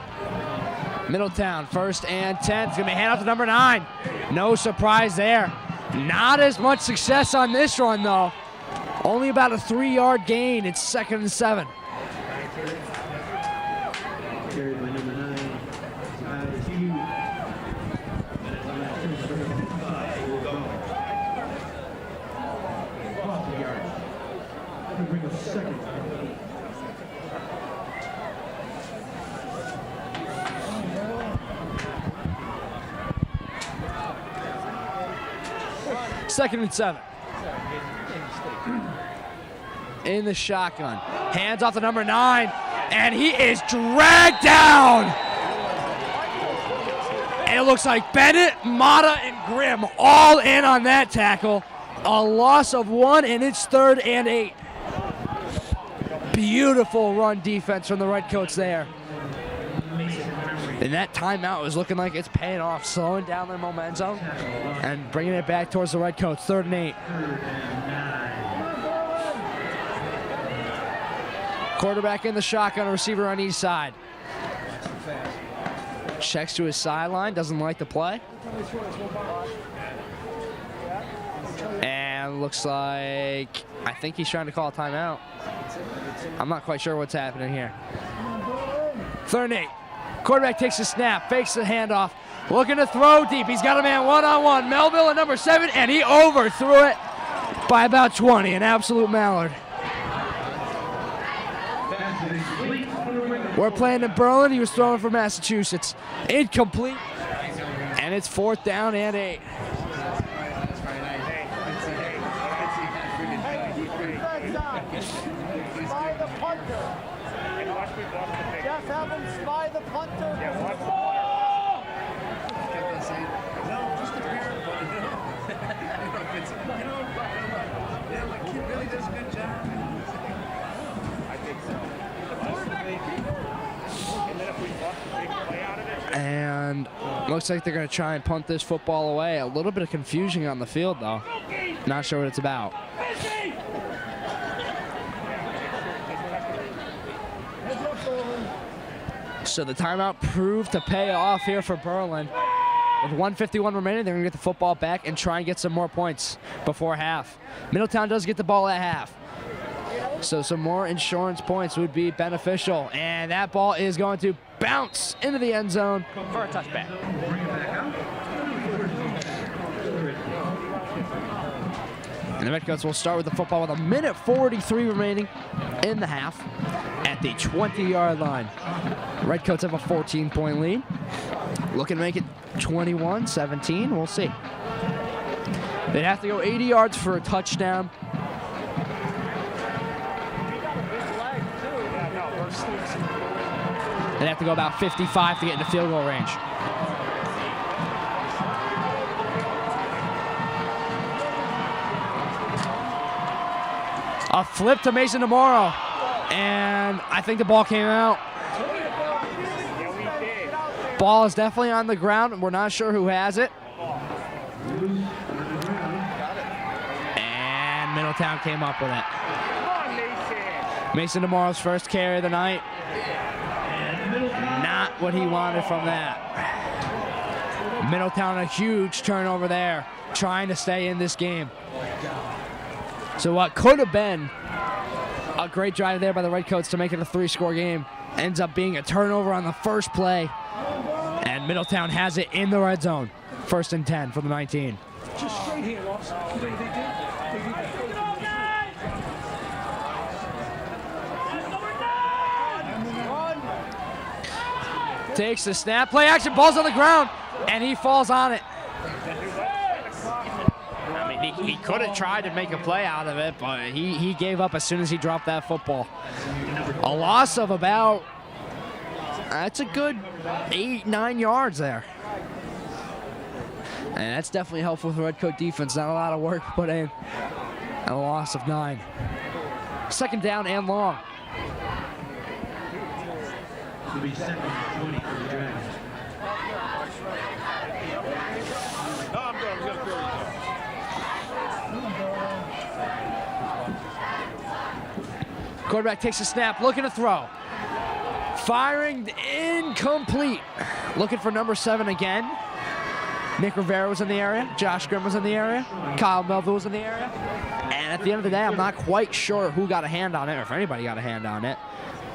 Middletown, 1st and 10. It's going to be hand off to number 9. No surprise there. Not as much success on this run, though. Only about a 3-yard gain. It's 2nd and 7. Carried by number 9. Bring a second. Second and 7. In the shotgun. Hands off the number 9. And he is dragged down. And it looks like Bennett, Mata, and Grimm all in on that tackle. A loss of 1, and it's 3rd and 8. Beautiful run defense from the Redcoats there. And that timeout is looking like it's paying off, slowing down their momentum and bringing it back towards the Redcoats, 3rd and 8. Quarterback in the shotgun, receiver on each side. Checks to his sideline, doesn't like the play. And looks like, I think he's trying to call a timeout. I'm not quite sure what's happening here. 3rd and 8. Quarterback takes a snap, fakes the handoff, looking to throw deep. He's got a man one-on-one. Melville at number 7, and he overthrew it by about 20. An absolute mallard. We're playing in Berlin. He was throwing for Massachusetts. Incomplete. And it's 4th down and 8. Jeff, have him spy the punter. And looks like they're going to try and punt this football away. A little bit of confusion on the field, though. Not sure what it's about. So the timeout proved to pay off here for Berlin. With 1:51 remaining, they're going to get the football back and try and get some more points before half. Middletown does get the ball at half. So some more insurance points would be beneficial. And that ball is going to bounce into the end zone for a touchback. And the Redcoats will start with the football with 1:43 remaining in the half at the 20-yard line. Redcoats have a 14-point lead. Looking to make it 21-17. We'll see. They'd have to go 80 yards for a touchdown. They'd have to go about 55 to get into field goal range. A flip to Mason tomorrow, and I think the ball came out. Ball is definitely on the ground, and we're not sure who has it. And Middletown came up with it. Mason tomorrow's first carry of the night. Not what he wanted from that. Middletown a huge turnover there, trying to stay in this game. So what could have been a great drive there by the Redcoats to make it a 3-score game ends up being a turnover on the first play. And Middletown has it in the red zone. 1st and 10 for the 19. Just straight here, Ross. Takes the snap, play action, ball's on the ground, and he falls on it. I mean, he could have tried to make a play out of it, but he gave up as soon as he dropped that football. A loss of about, that's a good 8-9 yards there. And that's definitely helpful for the Redcoat defense. Not a lot of work put in. And a loss of 9. 2nd down and long. It'll be 7-20 for the Dragons. Quarterback takes a snap, looking to throw. Firing incomplete. Looking for number 7 again. Nick Rivera was in the area. Josh Grimm was in the area. Kyle Melville was in the area. And at the end of the day, I'm not quite sure who got a hand on it or if anybody got a hand on it.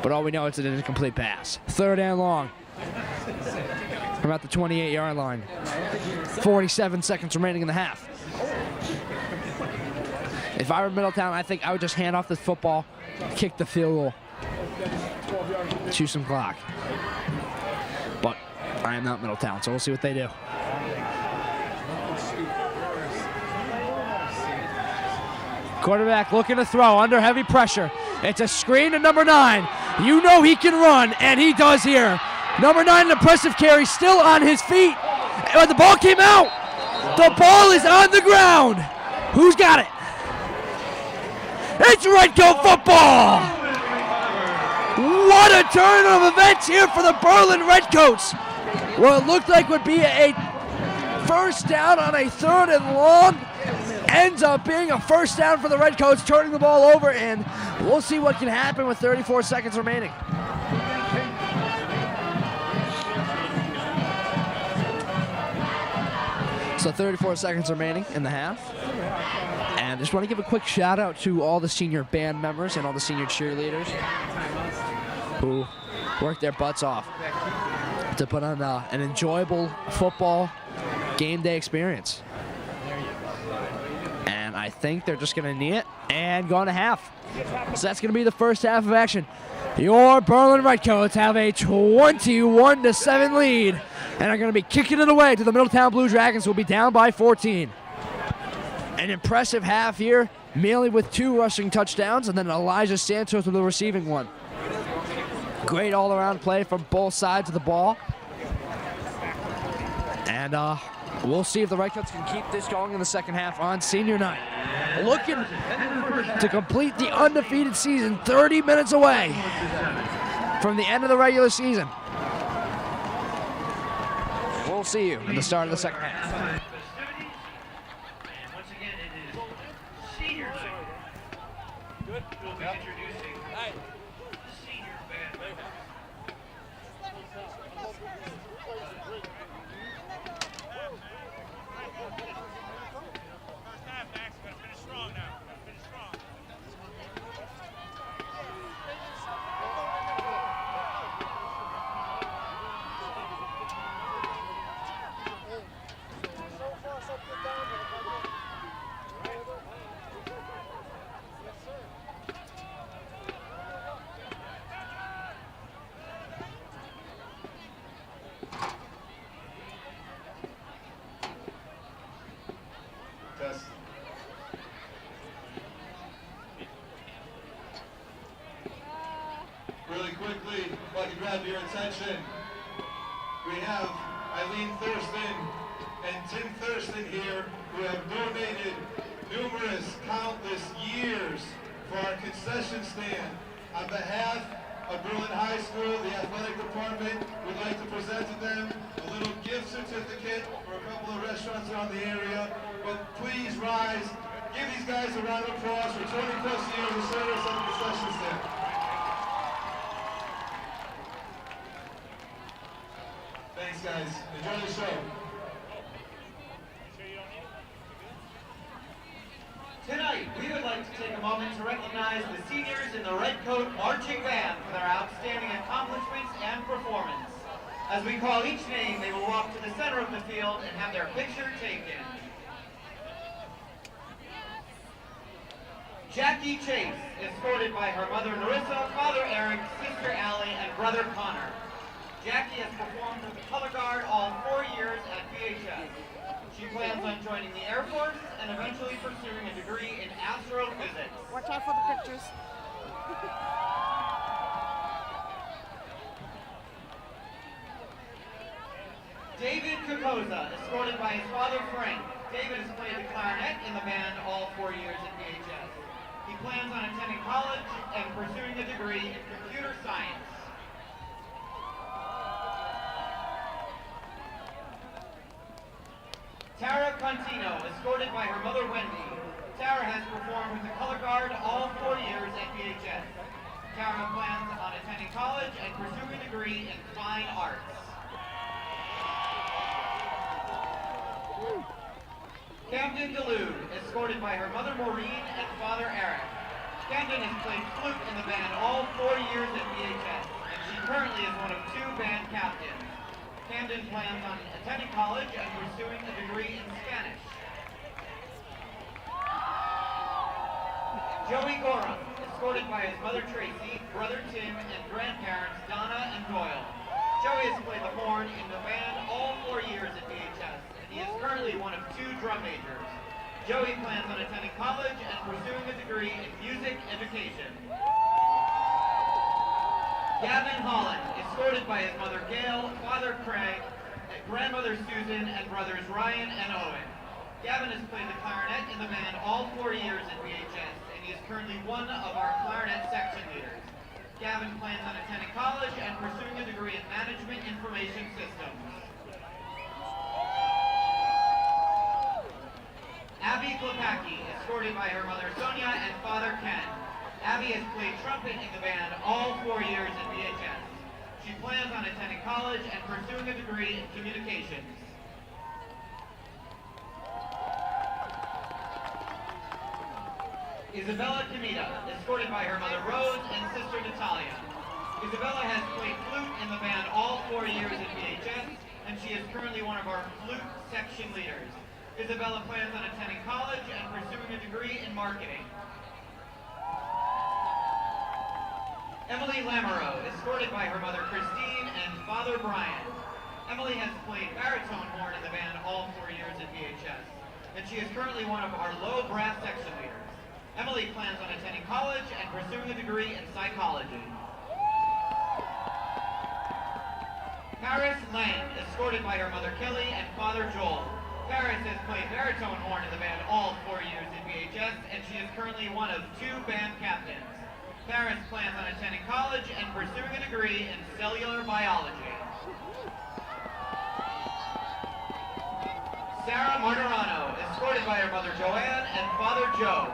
But all we know is it's an incomplete pass. 3rd and long. From about the 28-yard line. 47 seconds remaining in the half. If I were Middletown, I think I would just hand off the football, kick the field goal, choose some clock. But I am not Middletown, so we'll see what they do. Quarterback looking to throw under heavy pressure. It's a screen to number 9. You know he can run, and he does here. Number 9, an impressive carry, still on his feet. And the ball came out. The ball is on the ground. Who's got it? It's Redcoat football. What a turn of events here for the Berlin Redcoats. What it looked like would be a first down on a 3rd and long ends up being a first down for the Redcoats, turning the ball over, and we'll see what can happen with 34 seconds remaining. So 34 seconds remaining in the half. And I just want to give a quick shout out to all the senior band members and all the senior cheerleaders who worked their butts off to put on an enjoyable football game day experience. And I think they're just going to knee it and go on to half. So that's going to be the first half of action. Your Berlin Redcoats have a 21-7 lead and are going to be kicking it away to the Middletown Blue Dragons, who will be down by 14. An impressive half here, Mealy with 2 rushing touchdowns, and then Elijah Santos with the receiving one. Great all-around play from both sides of the ball. And we'll see if the Redcoats can keep this going in the second half on senior night. Looking to complete the undefeated season, 30 minutes away from the end of the regular season. We'll see you at the start of the second half. Festivities. And once again, it is senior night. We'll be introducing the senior band members. section. We have Eileen Thurston and Tim Thurston here, who have donated countless years for our concession stand. On behalf of Berlin High School, the athletic department would like to present to them a little gift certificate for a couple of restaurants around the area. But please rise, give these guys a round of applause for 20+ years of service at the concession stand. Thanks, guys. Enjoy the show. Tonight, we would like to take a moment to recognize the seniors in the Red Coat Marching Band for their outstanding accomplishments and performance. As we call each name, they will walk to the center of the field and have their picture taken. Jackie Chase, escorted by her mother Narissa, father Eric, sister Allie, and brother Connor. Jackie has performed with the Color Guard all 4 years at VHS. She plans on joining the Air Force and eventually pursuing a degree in astrophysics. Watch out for the pictures. David Kokoza, escorted by his father Frank. David has played the clarinet in the band all 4 years at VHS. He plans on attending college and pursuing a degree in computer science. Tara Contino, escorted by her mother Wendy. Tara has performed with the Color Guard all 4 years at VHS. Tara plans on attending college and pursuing a degree in fine arts. Camden DeLude, escorted by her mother Maureen and father Eric. Camden has played flute in the band all 4 years at VHS, and she currently is one of 2 band captains. Camden plans on attending college and pursuing a degree in Spanish. Joey Gorham, escorted by his mother Tracy, brother Tim, and grandparents Donna and Doyle. Joey has played the horn in the band all 4 years at VHS, and he is currently one of 2 drum majors. Joey plans on attending college and pursuing a degree in music education. Gavin Holland, escorted by his mother Gail, father Craig, grandmother Susan, and brothers Ryan and Owen. Gavin has played the clarinet in the band all 4 years at VHS, and he is currently one of our clarinet section leaders. Gavin plans on attending college and pursuing a degree in Management Information Systems. Abby Klepacki, escorted by her mother Sonia and father Ken. Abby has played trumpet in the band all 4 years at VHS. She plans on attending college and pursuing a degree in communications. Isabella Camita, escorted by her mother Rose and sister Natalia. Isabella has played flute in the band all 4 years at VHS, and she is currently one of our flute section leaders. Isabella plans on attending college and pursuing a degree in marketing. Emily Lamoureux, escorted by her mother Christine and father Brian. Emily has played baritone horn in the band all 4 years at VHS, and she is currently one of our low brass section leaders. Emily plans on attending college and pursuing a degree in psychology. Paris Lang, escorted by her mother Kelly and father Joel. Paris has played baritone horn in the band all 4 years at VHS, and she is currently one of 2 band captains. Paris plans on attending college and pursuing a degree in cellular biology. Sarah Martirano, escorted by her mother Joanne and father Joe.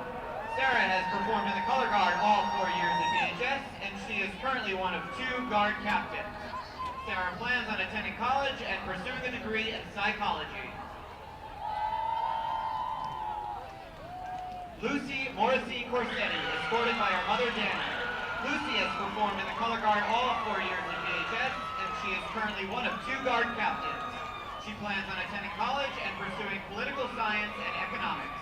Sarah has performed in the Color Guard all 4 years at VHS, and she is currently one of 2 guard captains. Sarah plans on attending college and pursuing a degree in psychology. Lucy Morrissey Corsetti, escorted by her mother Danny. Lucy has performed in the Color Guard all 4 years at VHS, and she is currently one of 2 guard captains. She plans on attending college and pursuing political science and economics.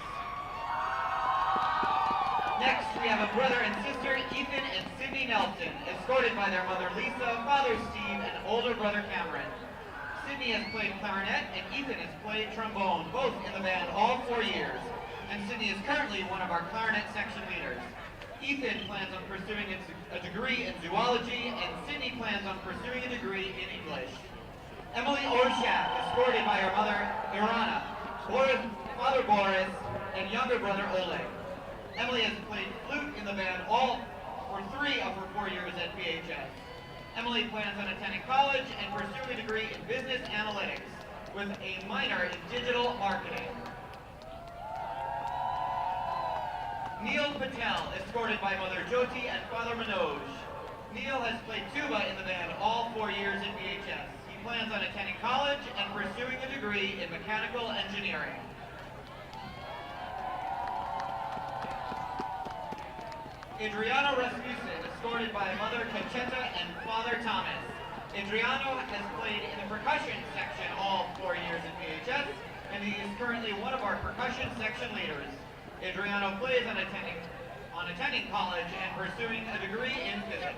Next, we have a brother and sister, Ethan and Sydney Nelson, escorted by their mother Lisa, father Steve, and older brother Cameron. Sydney has played clarinet, and Ethan has played trombone, both in the band all 4 years. And Sydney is currently one of our clarinet section leaders. Ethan plans on pursuing a degree in zoology, and Sydney plans on pursuing a degree in English. Emily Orshak, escorted by her mother, Irana, father Boris, and younger brother Oleg. Emily has played flute in the band for 3 of her 4 years at BHS. Emily plans on attending college and pursuing a degree in business analytics with a minor in digital marketing. Neil Patel, escorted by mother Jyoti and father Manoj. Neil has played tuba in the band all 4 years at BHS. He plans on attending college and pursuing a degree in mechanical engineering. Adriano Rasmussen, escorted by mother Conchetta and father Thomas. Adriano has played in the percussion section all 4 years at BHS, and he is currently one of our percussion section leaders. Adriano plays on attending college and pursuing a degree in physics.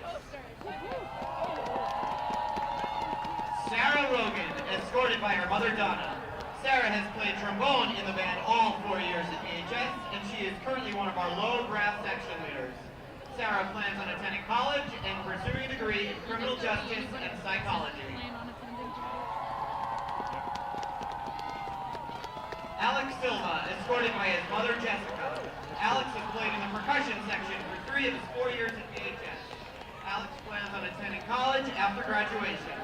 Sarah Rogan, escorted by her mother Donna. Sarah has played trombone in the band all 4 years at BHS, and she is currently one of our low brass section leaders. Sarah plans on attending college and pursuing a degree in criminal justice and psychology. Alex Silva, escorted by his mother Jessica. Alex has played in the percussion section for 3 of his 4 years at BHS. Alex plans on attending college after graduation.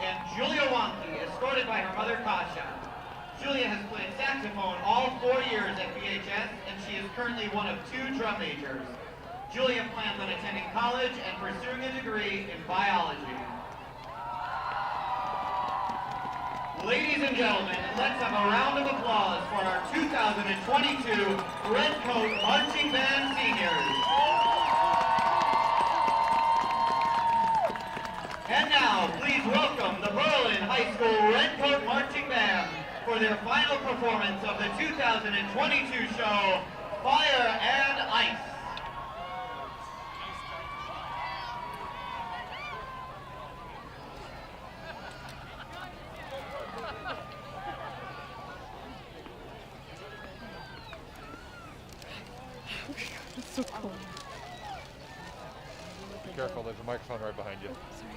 And Julia Wonke, escorted by her mother Kasha. Julia has played saxophone all 4 years at BHS, and she is currently one of 2 drum majors. Julia plans on attending college and pursuing a degree in biology. Ladies and gentlemen, let's have a round of applause for our 2022 Red Coat Marching Band Seniors. And now, please welcome the Berlin High School Red Coat Marching Band for their final performance of the 2022 show, Fire and Ice. It's so cold. Be careful, there's a microphone right behind you. Sorry.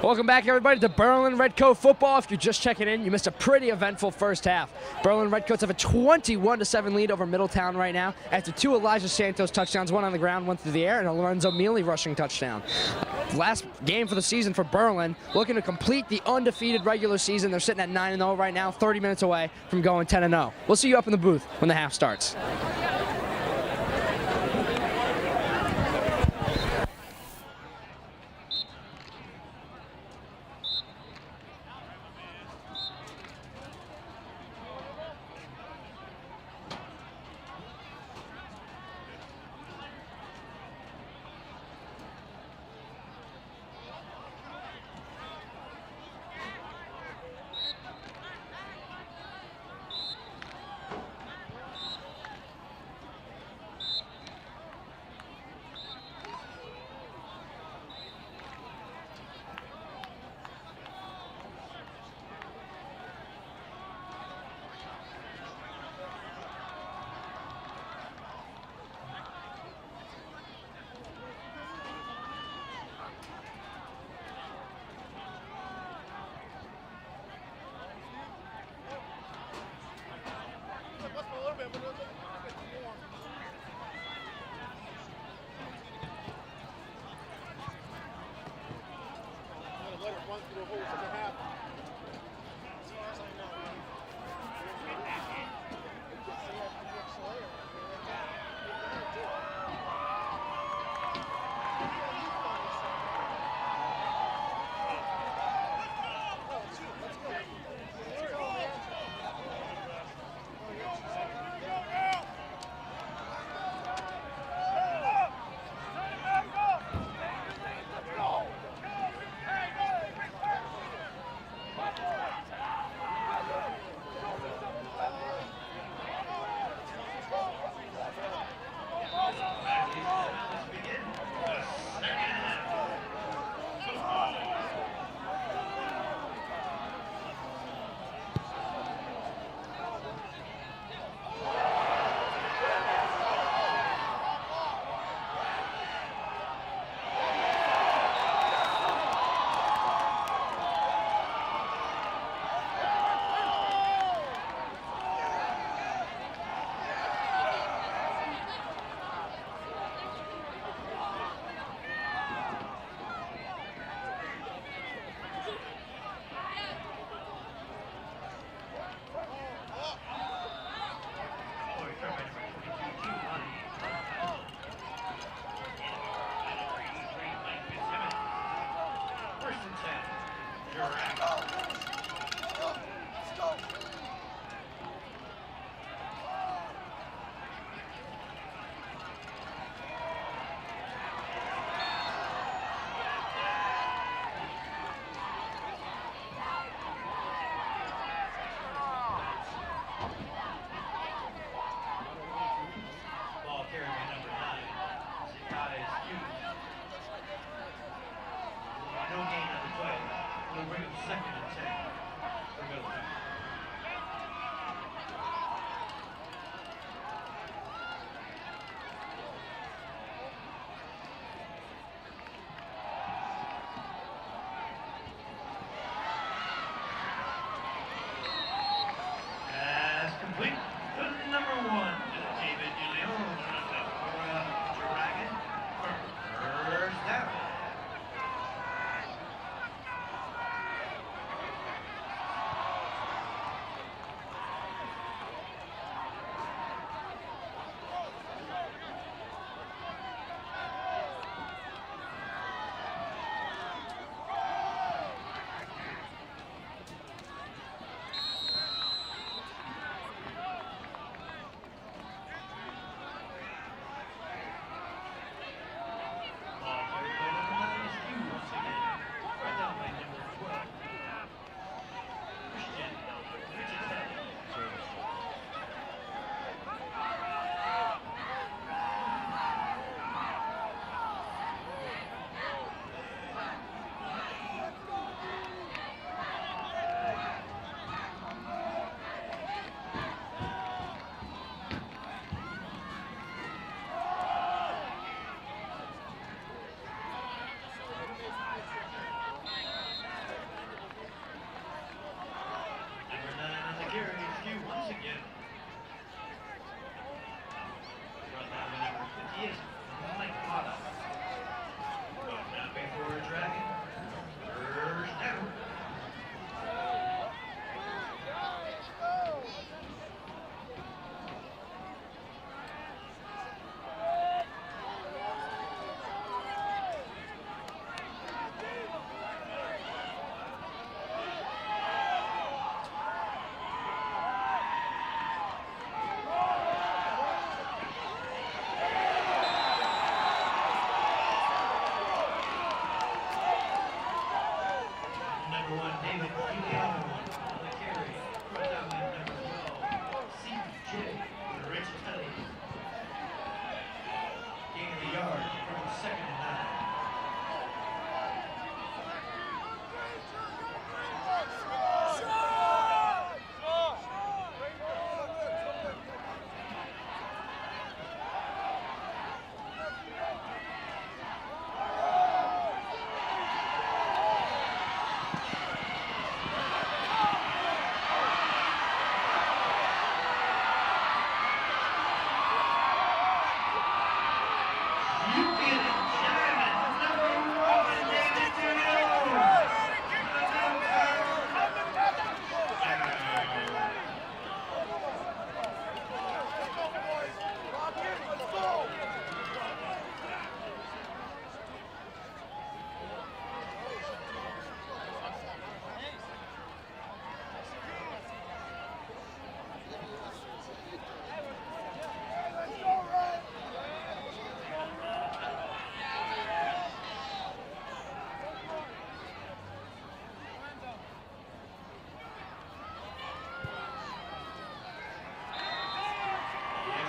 Welcome back, everybody, to Berlin Redcoat football. If you're just checking in, you missed a pretty eventful first half. Berlin Redcoats have a 21-7 lead over Middletown right now after 2 Elijah Santos touchdowns, 1 on the ground, 1 through the air, and a Lorenzo Mealy rushing touchdown. Last game for the season for Berlin, looking to complete the undefeated regular season. They're sitting at 9-0 right now, 30 minutes away from going 10-0. We'll see you up in the booth when the half starts.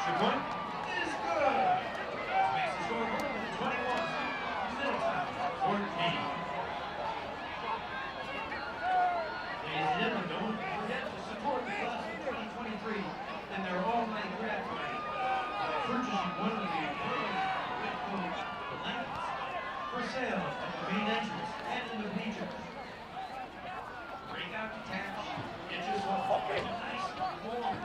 Extra point is good. Makes the score 21. Middletown 14. Ladies and gentlemen, don't forget to support the class of 2023 in their all-night grab party by purchasing one of the blankets for sale at the main entrance and in the bleachers. Break out the cash, get yourself a nice warm.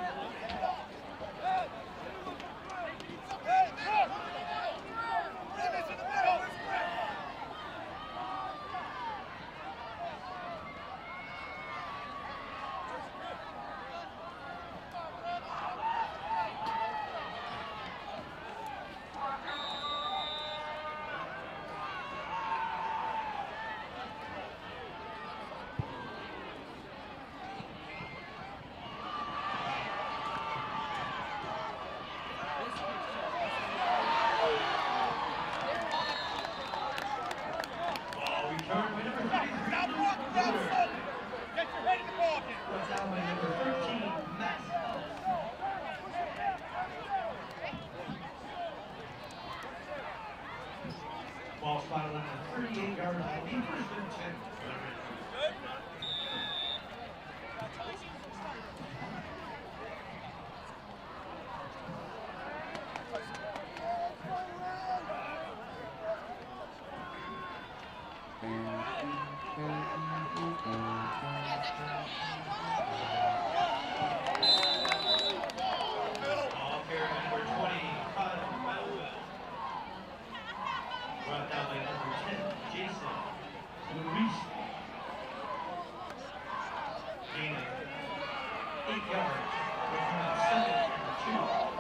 Ball spotted on the 38-yard line. Be first and 10. Ball carried number 25, Melville. Brought down by number 10, Jason Luis. Gaining 8 yards. Return on second and 2.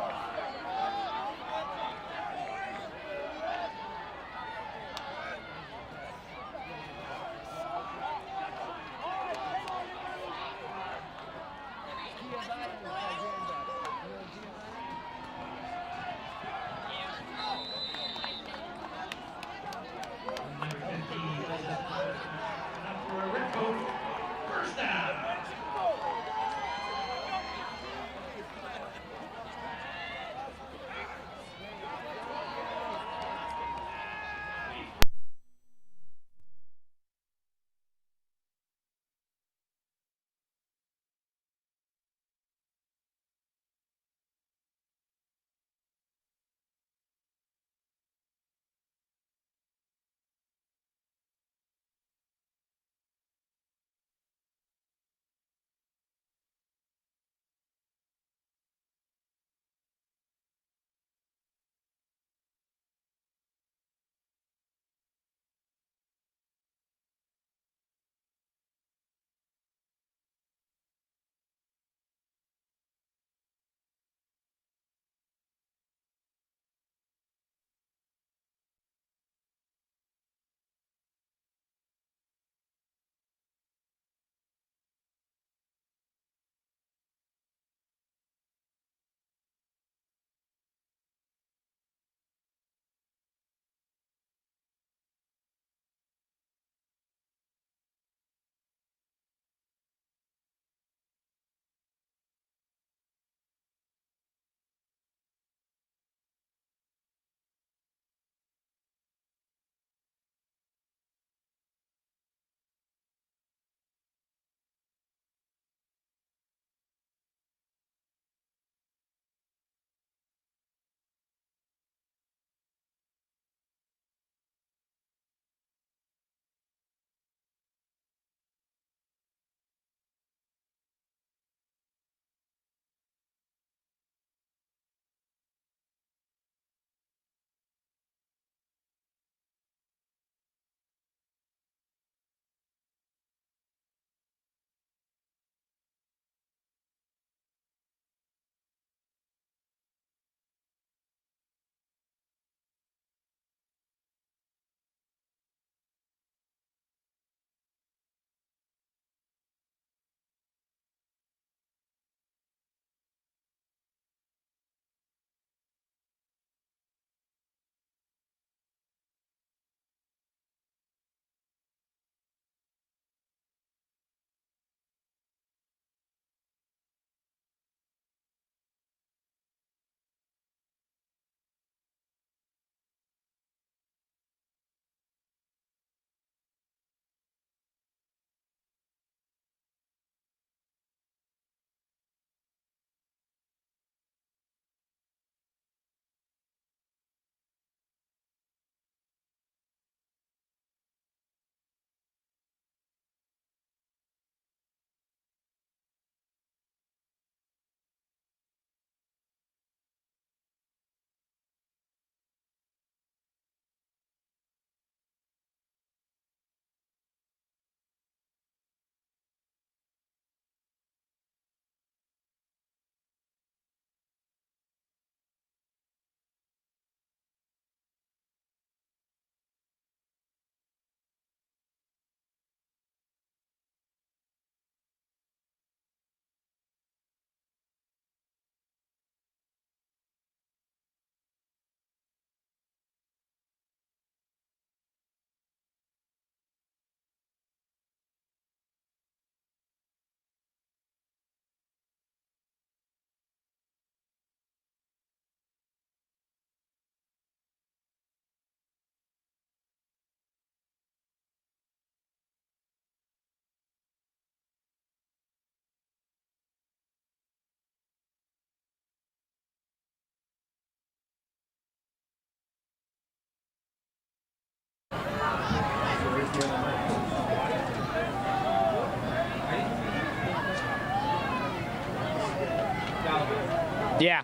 Yeah.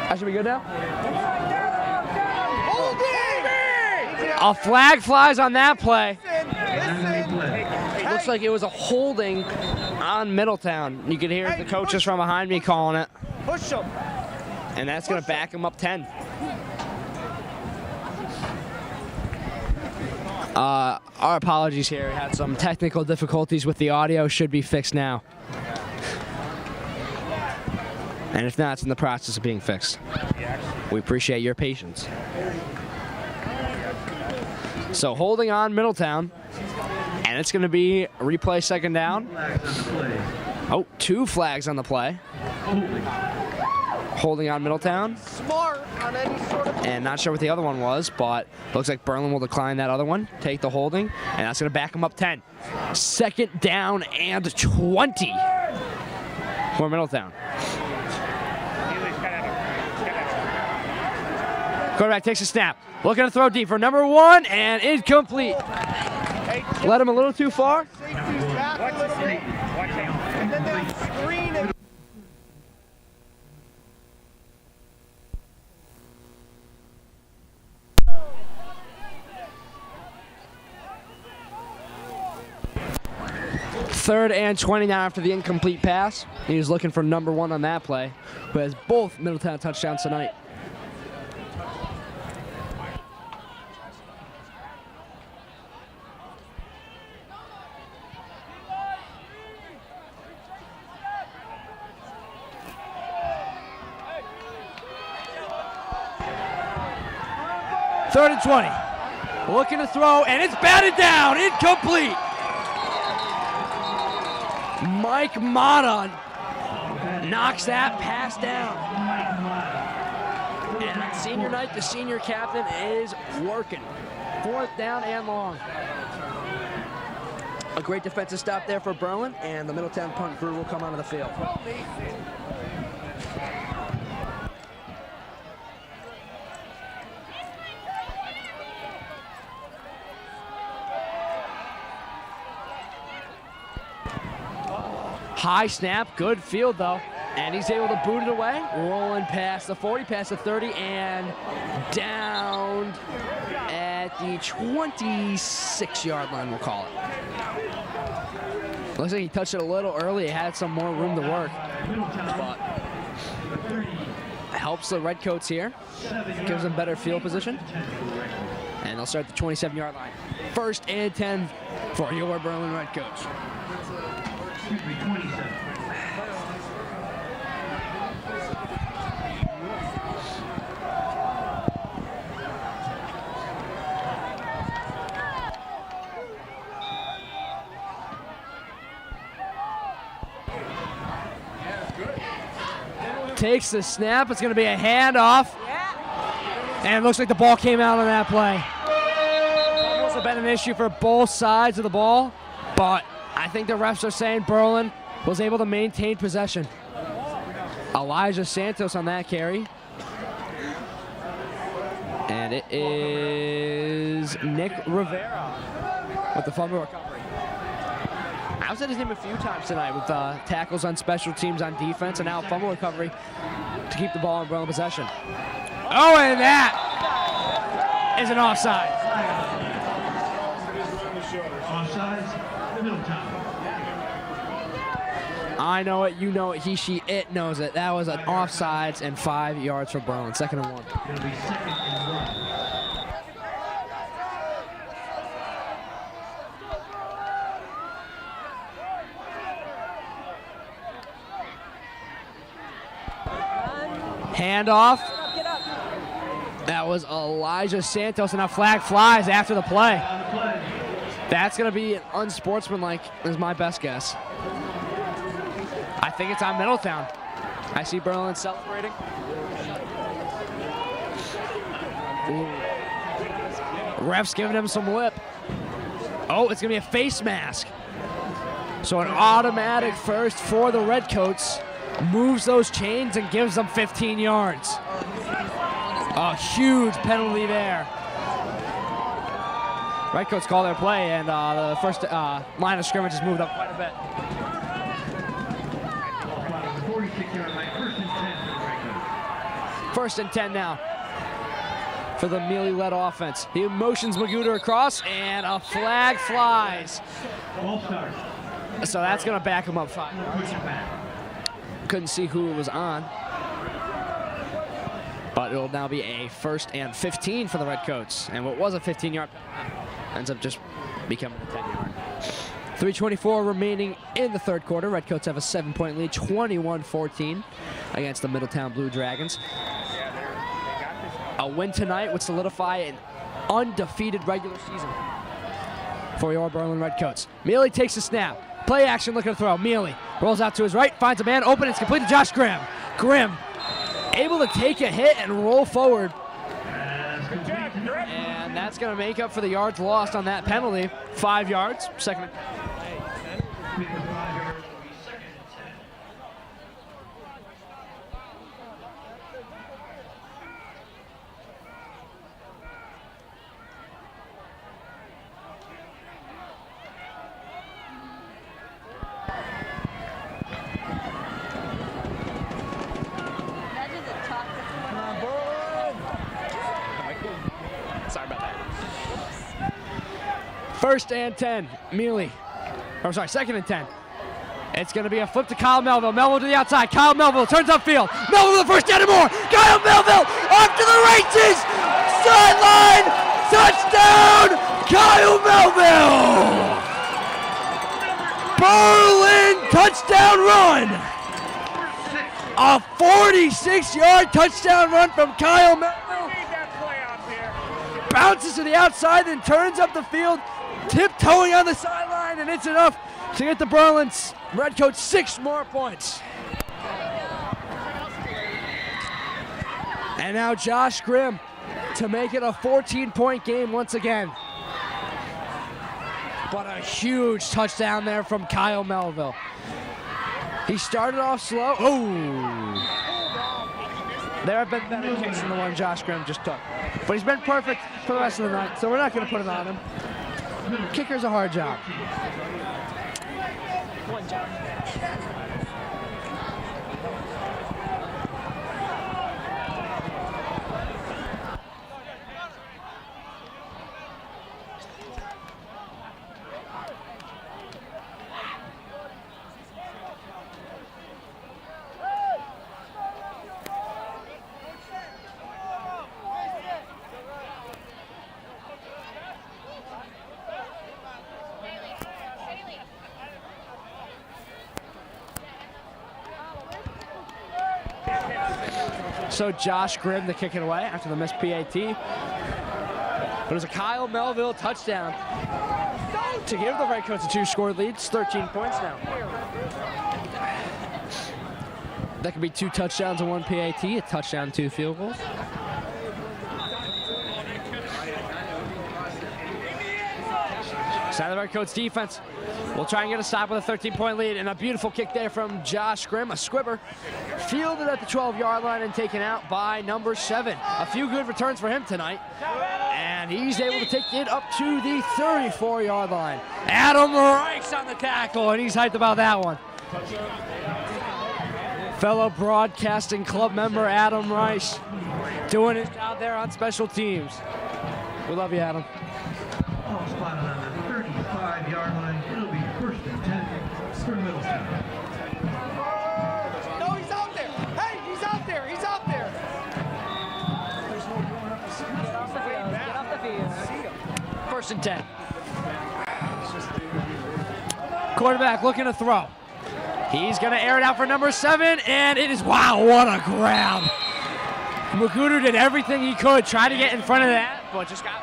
That should be good now. A flag flies on that play. Looks like it was a holding on Middletown. You could hear the coaches from behind me calling it. Push him. And that's going to back him up 10. Our apologies here. We had some technical difficulties with the audio. Should be fixed now. And if not, it's in the process of being fixed. We appreciate your patience. So holding on Middletown. And it's going to be a replay second down. Oh, 2 flags on the play. Holding on Middletown. Smart on any sort of. And not sure what the other one was, but looks like Berlin will decline that other one. Take the holding, and that's going to back him up 10. Second down and 20 for Middletown. Quarterback takes a snap. Looking to throw deep for number 1, and incomplete. Led him a little too far. Watch the snake. Watch out. And then they screen and. Third and 20 now after the incomplete pass. He was looking for number 1 on that play, who has both Middletown touchdowns tonight. Third and 20. Looking to throw, and it's batted down. Incomplete. Mike Mata knocks that pass down. And on senior night, the senior captain is working. 4th down and long. A great defensive stop there for Berlin, and the Middletown punt crew will come onto the field. High snap, good field though. And he's able to boot it away. Rolling past the 40, past the 30, and down at the 26-yard line, we'll call it. Looks like he touched it a little early. He had some more room to work. But helps the Redcoats here. Gives them better field position. And they'll start at the 27-yard line. 1st and 10 for your Berlin Redcoats. Takes the snap. It's going to be a handoff. And it looks like the ball came out on that play. Must have been an issue for both sides of the ball, but I think the refs are saying Berlin was able to maintain possession. Elijah Santos on that carry. And it is Nick Rivera with the fumble recovery. I've said his name a few times tonight with tackles on special teams on defense, and now fumble recovery to keep the ball in Berlin possession. Oh, and that is an offside. Offsides, Middletown. I know it, you know it, he, she, it knows it. That was an offsides and 5 yards for Berlin. 2nd and 1. It'll be 2nd and 1. Handoff. That was Elijah Santos, and a flag flies after the play. That's going to be an unsportsmanlike, is my best guess. I think it's on Middletown. I see Berlin celebrating. Ooh. Ref's giving him some lip. Oh, it's going to be a face mask. So an automatic first for the Redcoats. Moves those chains and gives them 15 yards. A huge penalty there. Redcoats call their play, and the first line of scrimmage has moved up quite a bit. 46-yard line, first and 10 for the Redcoats. First and 10 now for the Mealy-led offense. He motions Magooter across, and a flag flies. Ball start. So that's going to back him up 5 yards. Couldn't see who it was on. But it'll now be a first and 15 for the Redcoats. And what was a 15-yard ends up just becoming a 10-yard. 3:24 remaining in the third quarter. Redcoats have a 7-point lead, 21-14 against the Middletown Blue Dragons. A win tonight would solidify an undefeated regular season for your Berlin Redcoats. Mealy takes the snap. Play action, looking to throw. Mealy rolls out to his right, finds a man open. It's complete to Josh Grimm. Grimm able to take a hit and roll forward. And that's going to make up for the yards lost on that penalty. 5 yards. Second. Sorry about that. First and 10, Mealy. Or sorry, second and 10. It's going to be a flip to Kyle Melville. Melville to the outside. Kyle Melville turns upfield. Melville the first down and more. Kyle Melville off to the races. Sideline. Touchdown. Kyle Melville. Berlin touchdown run. A 46-yard touchdown run from Kyle Melville. Bounces to the outside, then turns up the field, tiptoeing on the sideline, and it's enough to get the Berlin's Redcoats 6 more points. And now Josh Grimm to make it a 14-point game once again. But a huge touchdown there from Kyle Melville. He started off slow. Oh! There have been better kicks than the one Josh Grimm just took. But he's been perfect for the rest of the night, so we're not going to put it on him. Kicker's a hard job. One job. So Josh Grimm to kick it away after the missed PAT. But it was a Kyle Melville touchdown to give the Redcoats a 2-score lead. It's 13 points now. That could be 2 touchdowns and 1 PAT, a touchdown, 2 field goals. Side of the Redcoats defense will try and get a stop with a 13-point lead, and a beautiful kick there from Josh Grimm, a squibber, fielded at the 12-yard line and taken out by number 7. A few good returns for him tonight, and he's able to take it up to the 34-yard line. Adam Reich's on the tackle, and he's hyped about that one. Fellow broadcasting club member Adam Rice doing his job there on special teams. We love you, Adam. Ball spotted on the 35-yard line. It'll be first and 10 for Middletown. No, he's out there. Hey, he's out there. He's out there. Get off the field. Get off the field. First and 10. Quarterback looking to throw. He's going to air it out for number 7, and it is, wow, what a grab. Magooter did everything he could, try to get in front of that, but just got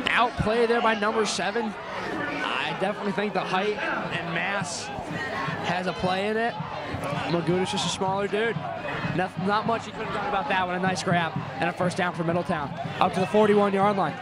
outplayed there by number 7. I definitely think the height and mass has a play in it. Magooter's just a smaller dude. Not much he could have done about that one. A nice grab and a first down for Middletown. Up to the 41-yard line.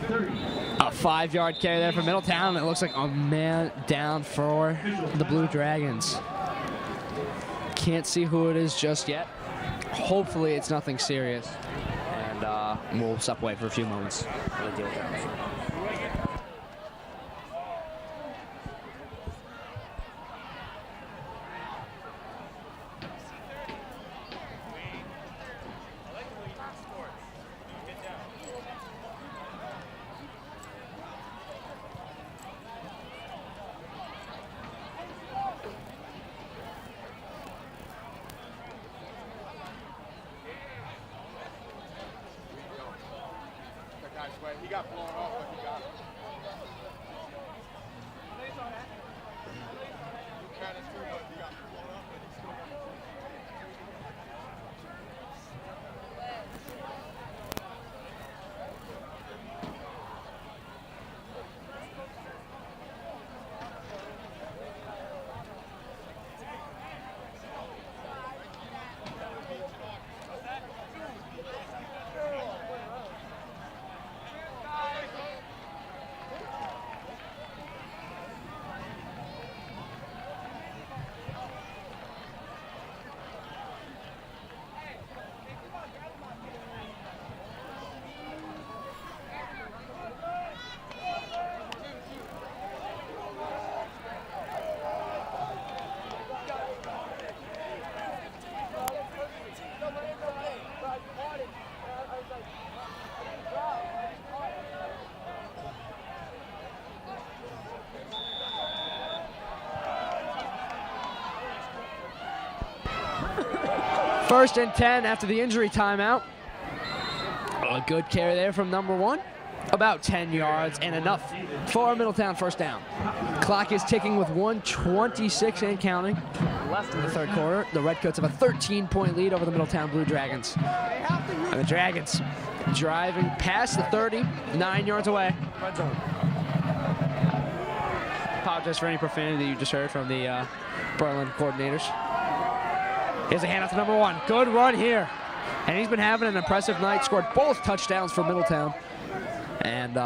A 5-yard carry there for Middletown. It looks like a man down for the Blue Dragons. Can't see who it is just yet. Hopefully it's nothing serious. And we'll step away for a few moments. We'll deal with that. He got blown off, but he got it. You kind of too, but he got blown off, but he still got it. First and 10 after the injury timeout. A good carry there from number 1. About 10 yards and enough for Middletown first down. Clock is ticking with 1:26 and counting left in the third quarter. The Redcoats have a 13-point lead over the Middletown Blue Dragons. And the Dragons driving past the 30, 9 yards away. Red zone. Apologize for any profanity that you just heard from the Berlin coordinators. Here's a handoff to number 1. Good run here. And he's been having an impressive night. Scored both touchdowns for Middletown. And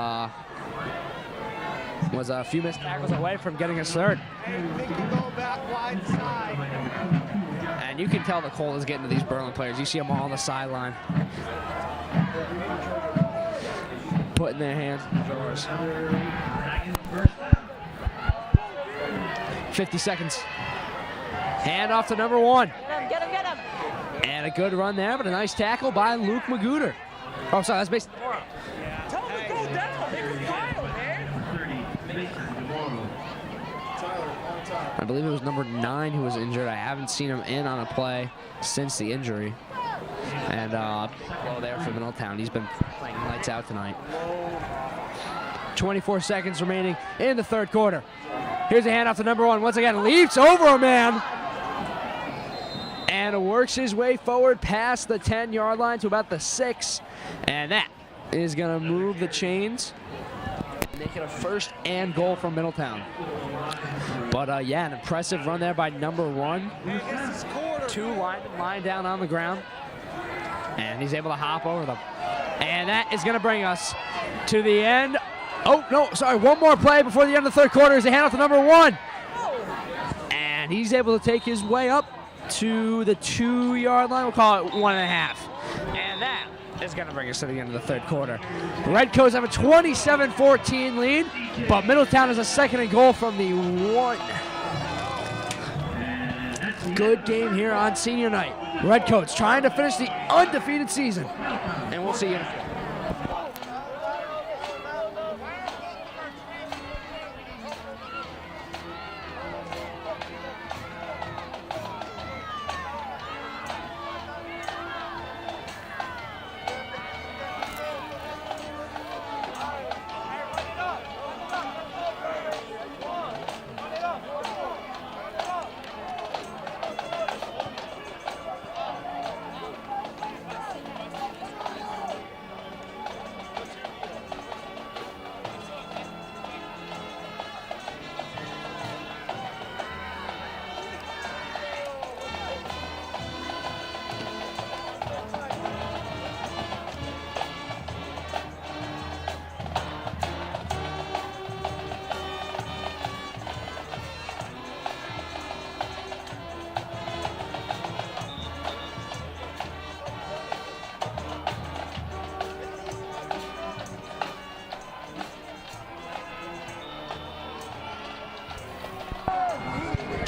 was a few missed tackles away from getting his third. And you can tell the cold is getting to these Berlin players. You see them all on the sideline. Putting their hands in the drawers. 50 seconds. Hand off to number 1. Get him. And a good run there, but a nice tackle by Luke Magooter. Oh, sorry, that's basically Demoro. Tell him to go down. They can pile, man. I believe it was number 9 who was injured. I haven't seen him in on a play since the injury. And well there for Middletown. He's been playing lights out tonight. 24 seconds remaining in the third quarter. Here's a handoff to number 1. Once again, leaps over a man. And works his way forward past the 10-yard line to about the 6. And that is going to move the chains. Make it a first and goal from Middletown. But yeah, an impressive run there by number 1. 2 linemen lying down on the ground. And he's able to hop over them. And that is going to bring us to the end. Oh, no, sorry, one more play before the end of the third quarter is a handoff to number 1. And he's able to take his way up to the 2-yard line. We'll call it 1.5. And that is going to bring us to the end of the third quarter. Redcoats have a 27-14 lead, but Middletown has a second and goal from the 1. Good game here on senior night. Redcoats trying to finish the undefeated season. And we'll see you in a few.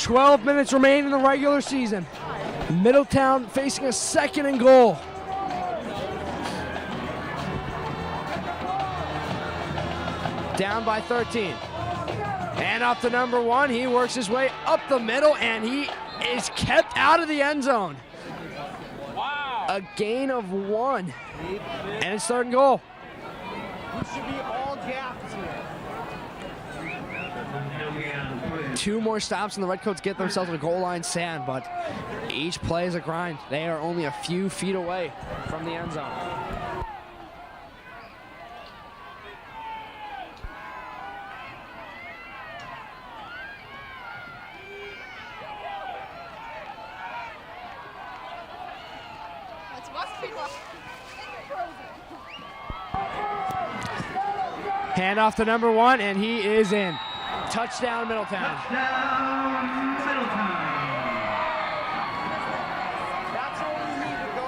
12 minutes remain in the regular season. Middletown facing a 2nd and goal. Down by 13. And up to number 1. He works his way up the middle, and he is kept out of the end zone. Wow. A gain of 1. And it's 3rd and goal. We should be all gapped here. 2 more stops and the Redcoats get themselves a goal line stand, but each play is a grind. They are only a few feet away from the end zone. Hand off to number 1, and he is in. Touchdown, Middletown. Touchdown, Middletown. That's what we need to go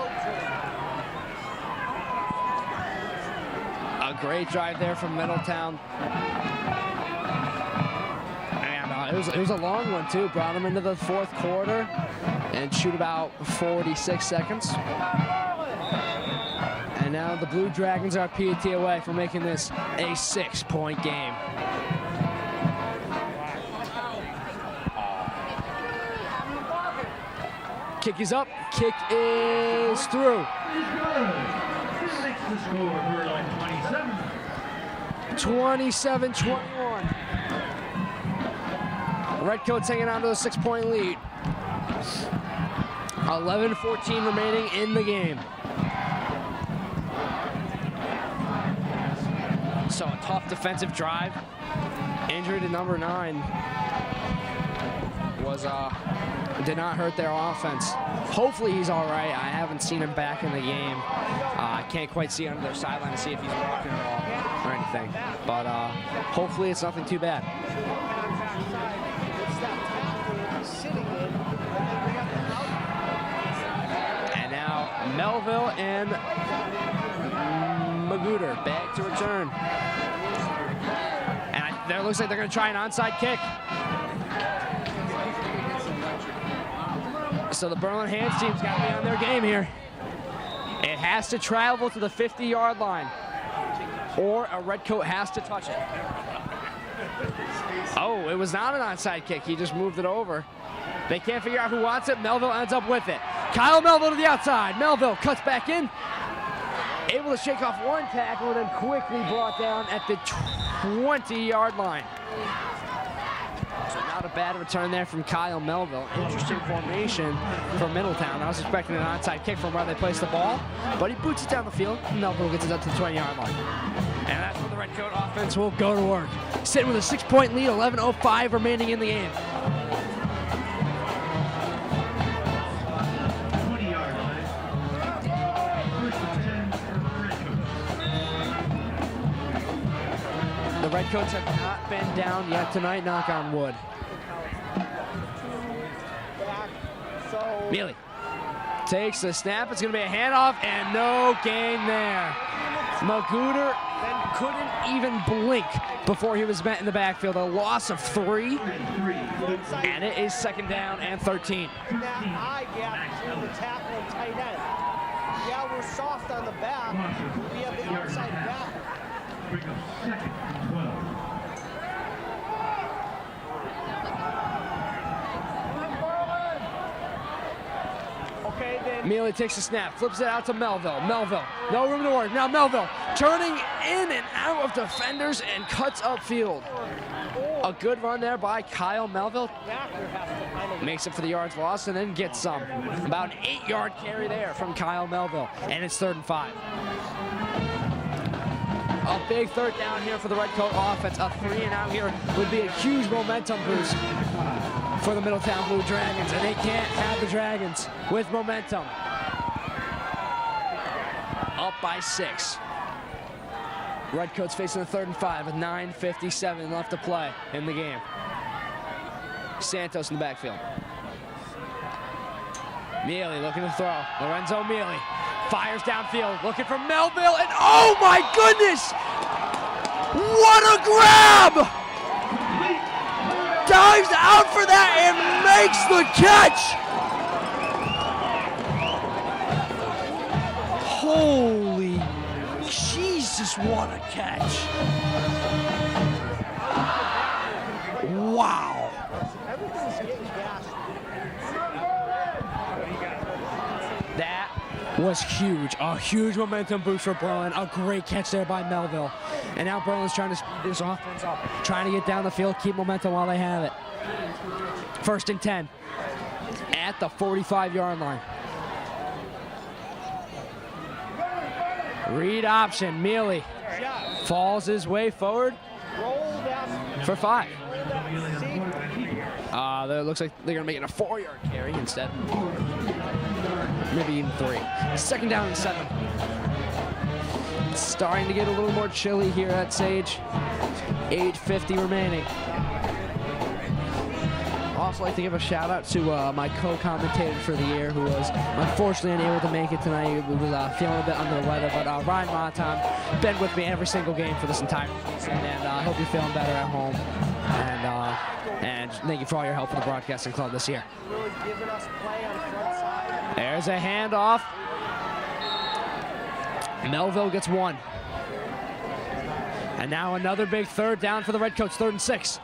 to. A great drive there from Middletown. And it was a long one, too. Brought him into the 4th quarter and shoot about 46 seconds. And now the Blue Dragons are a PAT away from making this a 6-point game. Kick is up. Kick is through. Makes the score for 27. 27-21. Redcoats hanging on to a 6-point lead. 11:14 remaining in the game. So a tough defensive drive. Injury to number 9 was did not hurt their offense. Hopefully he's all right. I haven't seen him back in the game. I can't quite see under their sideline to see if he's walking at all or anything. But hopefully it's nothing too bad. And now Melville and Magooter back to return. And there looks like they're going to try an onside kick. So the Berlin Hands team's got to be on their game here. It has to travel to the 50-yard line, or a Redcoat has to touch it. Oh, it was not an onside kick. He just moved it over. They can't figure out who wants it. Melville ends up with it. Kyle Melville to the outside. Melville cuts back in. Able to shake off one tackle and then quickly brought down at the 20-yard line. So not a bad return there from Kyle Melville. Interesting formation for Middletown. I was expecting an onside kick from where they placed the ball, but he boots it down the field. Melville gets it up to the 20-yard line. And that's where the Redcoat offense will go to work. Sitting with a 6-point lead, 11:05 remaining in the game. 20-yard line. First and 10 for Redcoats. The Redcoats have not been down yet tonight, knock on wood. Mealy takes the snap. It's going to be a handoff and no gain there. Magooter couldn't even blink before he was met in the backfield. A loss of 3. And it is 2nd down and 13. That eye gap between the tackle and tight end. Yeah, we're soft on the back. We have the outside back. Bring up 2nd and 12. Okay, then. Mealy takes the snap, flips it out to Melville. Melville, no room to work. Now Melville turning in and out of defenders and cuts upfield. A good run there by Kyle Melville. Makes it for the yards lost and then gets some. About an 8-yard carry there from Kyle Melville. And it's 3rd and 5. A big 3rd down here for the Redcoat offense. A 3 and out here would be a huge momentum boost for the Middletown Blue Dragons, and they can't have the Dragons with momentum. Up by 6. Redcoats facing the 3rd and 5 with 9:57 left to play in the game. Santos in the backfield. Mealy looking to throw. Lorenzo Mealy fires downfield, looking for Melville, and oh my goodness! What a grab! dives out for that and makes the catch. Holy Jesus, what a catch. Wow. Everything's getting gassed. That was huge. A huge momentum boost for Berlin. A great catch there by Melville. And now Berlin's trying to speed this offense up. Trying to get down the field, keep momentum while they have it. 1st and 10 at the 45-yard line. Read option. Mealy falls his way forward for 5. It looks like they're going to make it a 4-yard carry instead. Maybe even 3. 2nd down and 7. It's starting to get a little more chilly here at Sage. 8:50 remaining. Also like to give a shout out to my co-commentator for the year, who was unfortunately unable to make it tonight. He was feeling a bit under the weather, but Ryan Monton been with me every single game for this entire season, and I hope you're feeling better at home. And thank you for all your help for the broadcasting club this year. Really giving us play on the front side. There's a handoff. Melville gets 1. And now another big 3rd down for the Redcoats, 3rd and 6.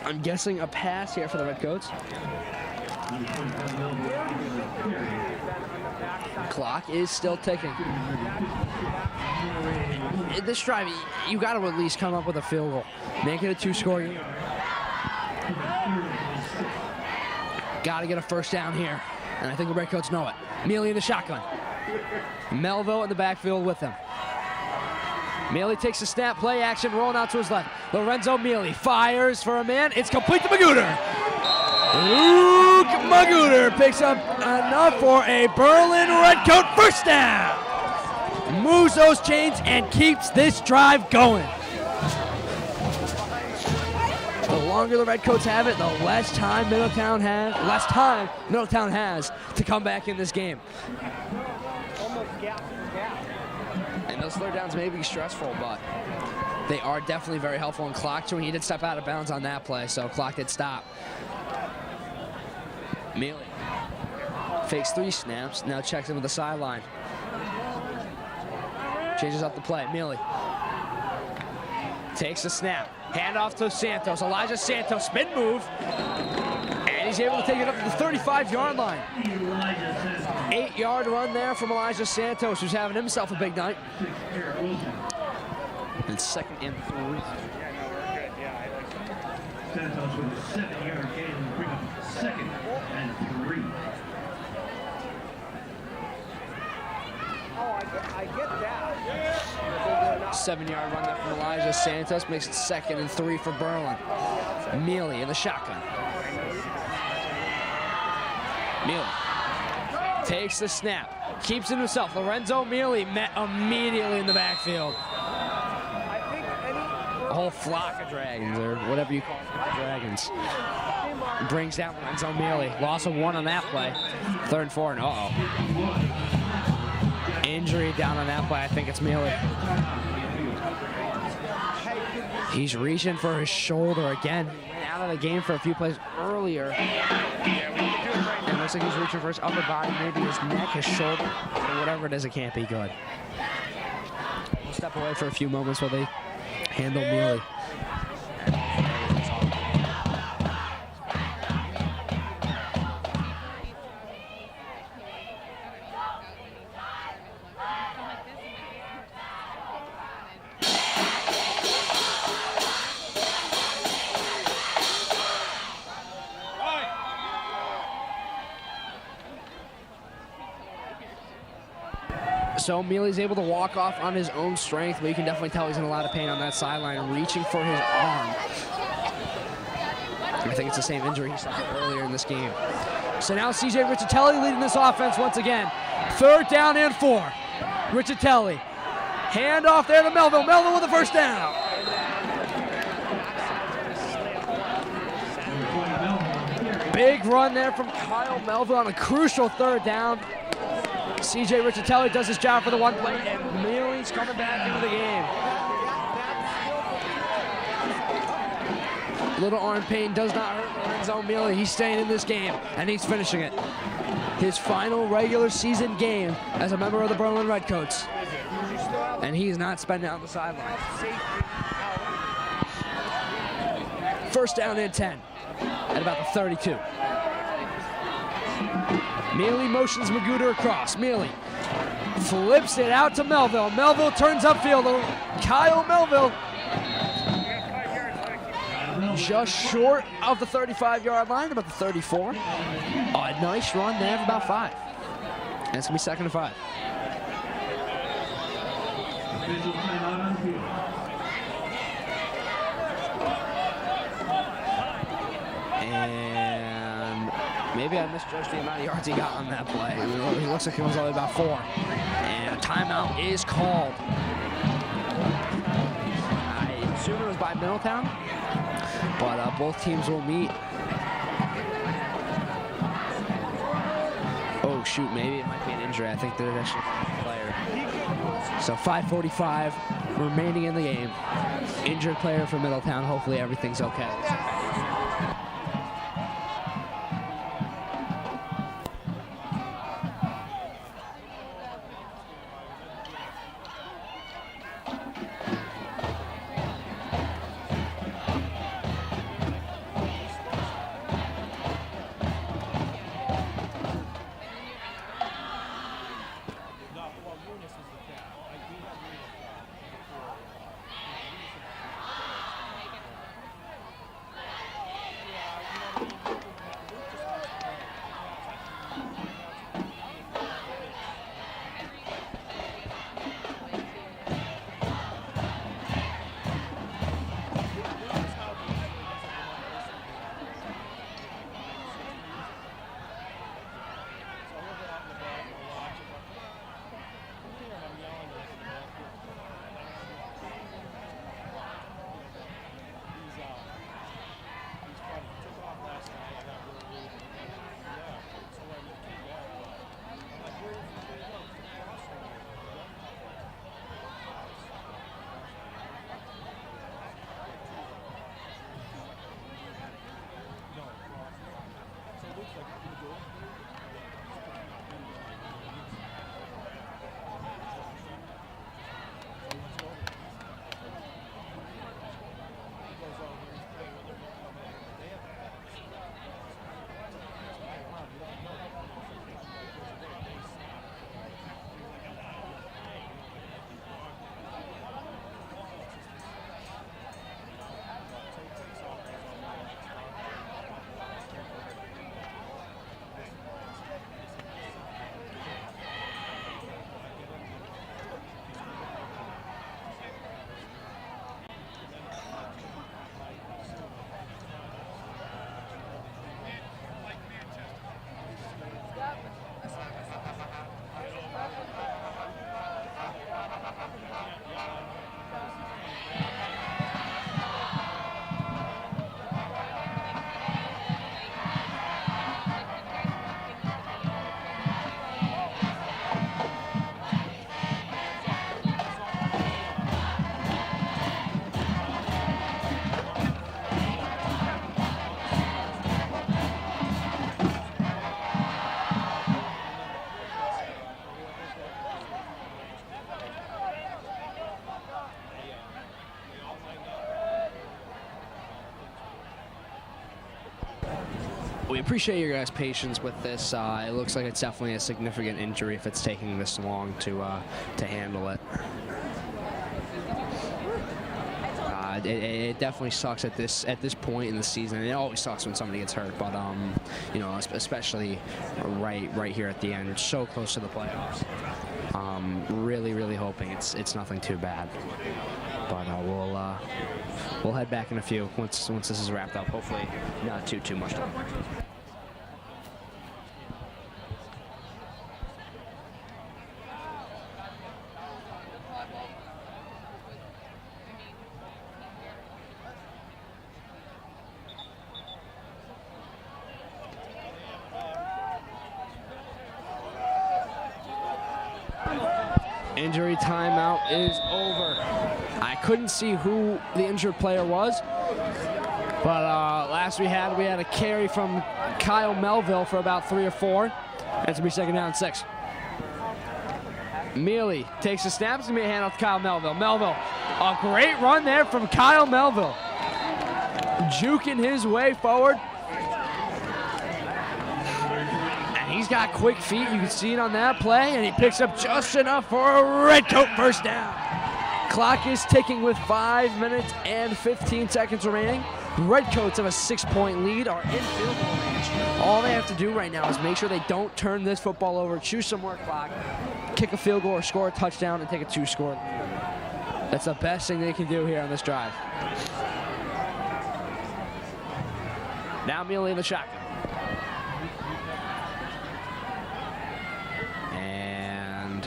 I'm guessing a pass here for the Redcoats. Clock is still ticking. In this drive, you got to at least come up with a field goal. Make it a 2-score game. Got to get a 1st down here. And I think the Redcoats know it. Mealy in the shotgun. Melville in the backfield with him. Mealy takes a snap, play action, rolling out to his left. Lorenzo Mealy fires for a man. It's complete to Magooter. Luke Magooter picks up enough for a Berlin Redcoat 1st down. Moves those chains and keeps this drive going. The longer the Redcoats have it, the less time Middletown has to come back in this game. Almost gap for gap. And those 3rd downs may be stressful, but they are definitely very helpful in clock too. And he did step out of bounds on that play, so clock did stop. Mealy fakes 3 snaps, now checks in with the sideline. Changes up the play. Mealy takes the snap. Handoff to Santos. Elijah Santos, spin move. And he's able to take it up to the 35-yard line. 8-yard run there from Elijah Santos, who's having himself a big night. And 2nd and 3. Santos with a 7-yard gain, bring up 2nd and 3. Oh, I get that. 7-yard run there from Elijah Santos makes it 2nd and 3 for Berlin. Mealy in the shotgun. Mealy takes the snap, keeps it himself. Lorenzo Mealy met immediately in the backfield. A whole flock of dragons, or whatever you call them, dragons. Brings down Lorenzo Mealy. Loss of 1 on that play. 3rd and 4, and injury down on that play. I think it's Mealy. He's reaching for his shoulder again. He went out of the game for a few plays earlier. And looks like he's reaching for his upper body, maybe his neck, his shoulder, or whatever it is. It can't be good. We'll step away for a few moments while they handle Mealy. So Mealy's able to walk off on his own strength, but you can definitely tell he's in a lot of pain on that sideline, reaching for his arm. I think it's the same injury he suffered earlier in this game. So now CJ Riccitelli leading this offense once again. 3rd down and 4. Riccitelli. Hand off there to Melville. Melville with the 1st down. Big run there from Kyle Melville on a crucial 3rd down. CJ Riccitelli does his job for the 1 play, and Mealy's coming back into the game. Little arm pain does not hurt Lorenzo Mealy. He's staying in this game, and he's finishing it. His final regular season game as a member of the Berlin Redcoats. And he's not spending it on the sideline. First down and 10 at about the 32. Mealy motions Magooter across. Mealy flips it out to Melville. Melville turns upfield. Kyle Melville just short of the 35-yard line, about the 34. A nice run there of about 5. And it's going to be 2nd and 5. And maybe I misjudged the amount of yards he got on that play. It looks like it was only about 4. And a timeout is called. I assume it was by Middletown, but both teams will meet. Oh shoot, maybe it might be an injury. I think there's actually a player. So 5:45 remaining in the game. Injured player for Middletown. Hopefully everything's okay. We appreciate your guys' patience with this. It looks like it's definitely a significant injury if it's taking this long to handle it. It definitely sucks at this point in the season. It always sucks when somebody gets hurt, but you know, especially right here at the end, so close to the playoffs. Really hoping it's nothing too bad. But we'll head back in a few once this is wrapped up. Hopefully not too much time. Injury timeout is over. I couldn't see who the injured player was, But last we had a carry from Kyle Melville for about 3 or 4. That's going to be 2nd down and 6. Mealy takes the snap. It's going to be a handoff to Kyle Melville. Melville, a great run there from Kyle Melville. Juking his way forward. And he's got quick feet. You can see it on that play. And he picks up just enough for a Redcoat first down. Clock is ticking with 5 minutes and 15 seconds remaining. Redcoats have a 6-point lead, are in field goal range. All they have to do right now is make sure they don't turn this football over, choose some more clock, kick a field goal or score a touchdown and take a 2-score lead. That's the best thing they can do here on this drive. Now Mealy in the shotgun. And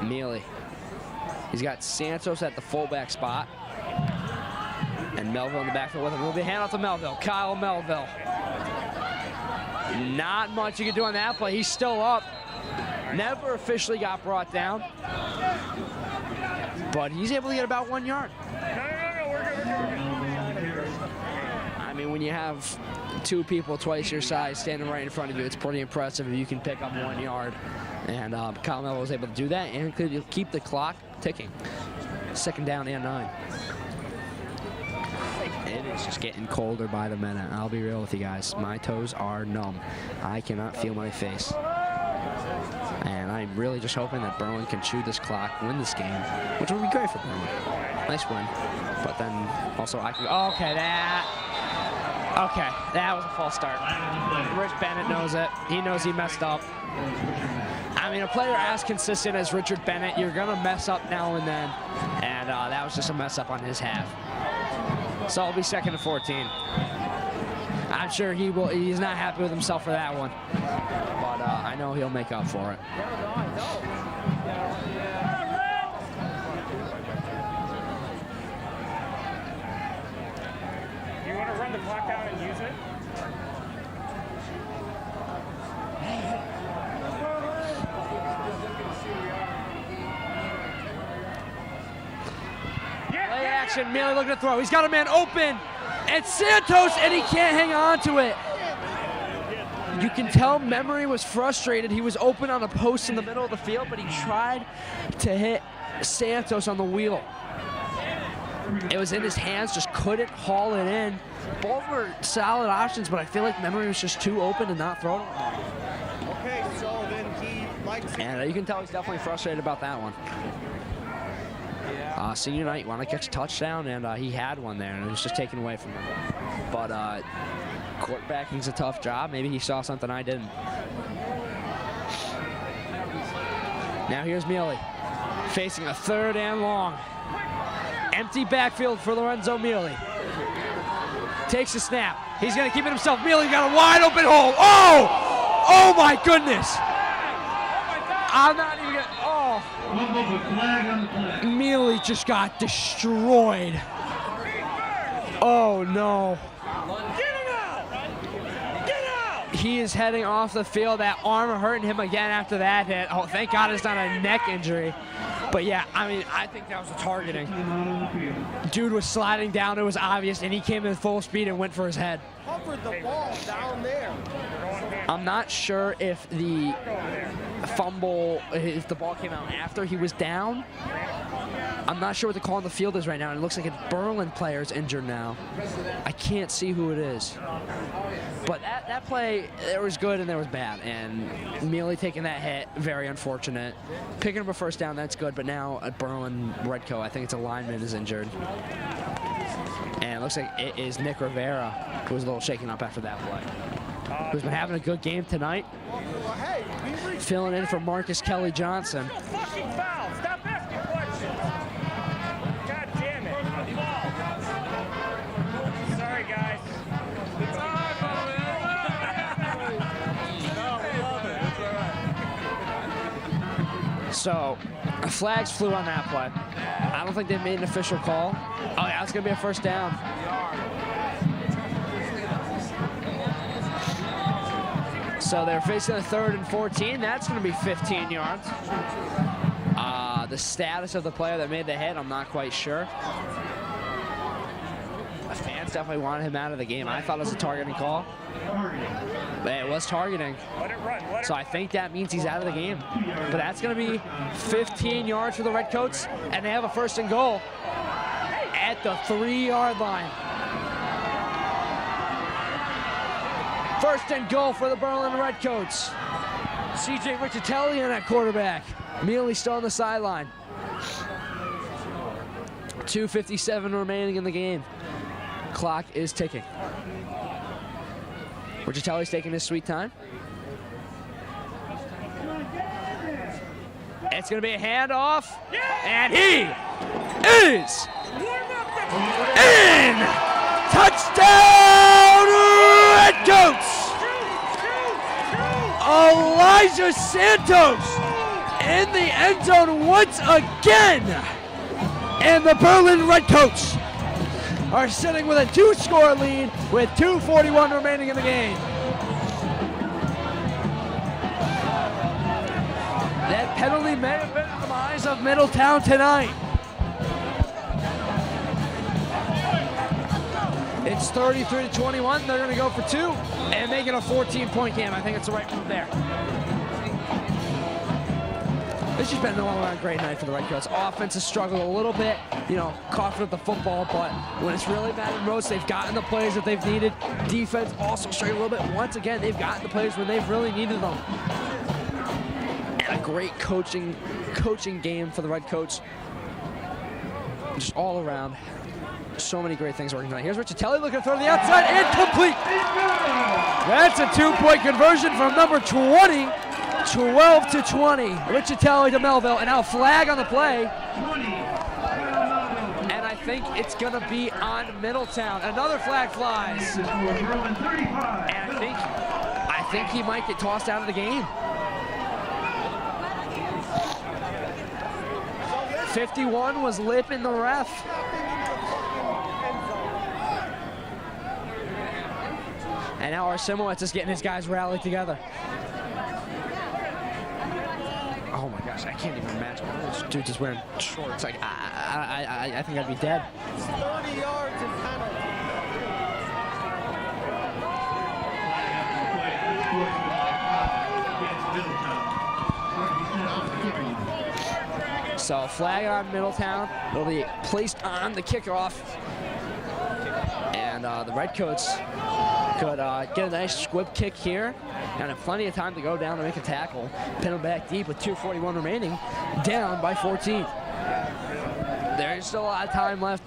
Mealy. He's got Santos at the fullback spot. And Melville in the backfield with him. Will be handoff to Melville. Kyle Melville. Not much you can do on that play. He's still up. Never officially got brought down. But he's able to get about 1 yard. I mean, when you have 2 people twice your size standing right in front of you, it's pretty impressive if you can pick up 1 yard. And Kyle Melville was able to do that and could keep the clock ticking. 2nd down and 9. It is just getting colder by the minute. I'll be real with you guys. My toes are numb. I cannot feel my face. And I'm really just hoping that Berlin can chew this clock, win this game, which would be great for Berlin. Nice win. But then also I can, okay, that was a false start. Rich Bennett knows it. He knows he messed up. I mean, a player as consistent as Richard Bennett, you're gonna mess up now and then. And that was just a mess up on his half. So it'll be 2nd and 14. I'm sure he's not happy with himself for that one. But I know he'll make up for it. You want to run the clock down and use it? Play action, Mealy looking to throw. He's got a man open, and Santos, and he can't hang on to it. You can tell Memory was frustrated. He was open on a post in the middle of the field, but he tried to hit Santos on the wheel. It was in his hands, just couldn't haul it in. Both were solid options, but I feel like Memory was just too open to not throw it. Okay, so then he likes it. And you can tell he's definitely frustrated about that one. Senior night, wanted to catch a touchdown, and he had one there, and it was just taken away from him. But quarterbacking's a tough job. Maybe he saw something I didn't. Now here's Mealy, facing a 3rd and long. Empty backfield for Lorenzo Mealy. Takes the snap. He's going to keep it himself. Mealy got a wide open hole. Oh! Oh my goodness! I'm not even going to, oh. Mealy just got destroyed. Oh no. He is heading off the field. That arm hurting him again after that hit. Oh, thank God it's not a neck injury. But yeah, I mean, I think that was a targeting. Dude was sliding down, it was obvious, and he came in full speed and went for his head. Covered the ball down there. I'm not sure if the fumble, if the ball came out after he was down. I'm not sure what the call on the field is right now. It looks like a Berlin player's injured now. I can't see who it is. But that play, there was good and there was bad. And Mealy taking that hit, very unfortunate. Picking up a first down, that's good. But now at Berlin Redco, I think it's a lineman is injured. And it looks like it is Nick Rivera, who was a little shaken up after that play. Who's been having a good game tonight. Filling in for Marcus Kelly Johnson. Fucking foul! Stop asking questions! God damn it. Sorry, guys. It's all right, man. No, we love it. It's all right. So, flags flew on that play. I don't think they made an official call. Oh yeah, it's gonna be a first down. So they're facing a 3rd and 14. That's gonna be 15 yards. The status of the player that made the hit, I'm not quite sure. Redcoats definitely wanted him out of the game. I thought it was a targeting call. But it was targeting. So I think that means he's out of the game. But that's going to be 15 yards for the Redcoats, and they have a 1st and goal at the 3-yard line. 1st and goal for the Berlin Redcoats. CJ Riccitelli in at quarterback. Mealy still on the sideline. 2:57 remaining in the game. Clock is ticking. Riccitelli's taking his sweet time. It's going to be a handoff, and he is in! Touchdown, Redcoats! Elijah Santos in the end zone once again. And the Berlin Redcoats are sitting with a 2-score lead with 2:41 remaining in the game. That penalty may have been the demise of Middletown tonight. It's 33-21. They're going to go for 2 and make it a 14-point game. I think it's the right move there. This has been an all-around great night for the Redcoats. Offense has struggled a little bit, coughing at the football, but when it's really mattered most, they've gotten the plays that they've needed. Defense also struggled a little bit. Once again, they've gotten the plays when they've really needed them. And a great coaching game for the Redcoats. Just all around. So many great things working tonight. Here's Riccitelli looking to throw to the outside and complete. That's a 2-point conversion from number 20. 12-20. Riccitelli to Melville, and now a flag on the play. And I think it's going to be on Middletown. Another flag flies. And I think he might get tossed out of the game. 51 was lipping the ref. And now Arsimowitz is getting his guys rallied together. Oh my gosh, I can't even imagine. This dude just wearing shorts. Like, I think I'd be dead. 30 yards and penalty. So flag on Middletown. It'll be placed on the kickoff. And the Redcoats could get a nice squib kick here and have plenty of time to go down and make a tackle. Pin them back deep with 2:41 remaining, down by 14. There's still a lot of time left.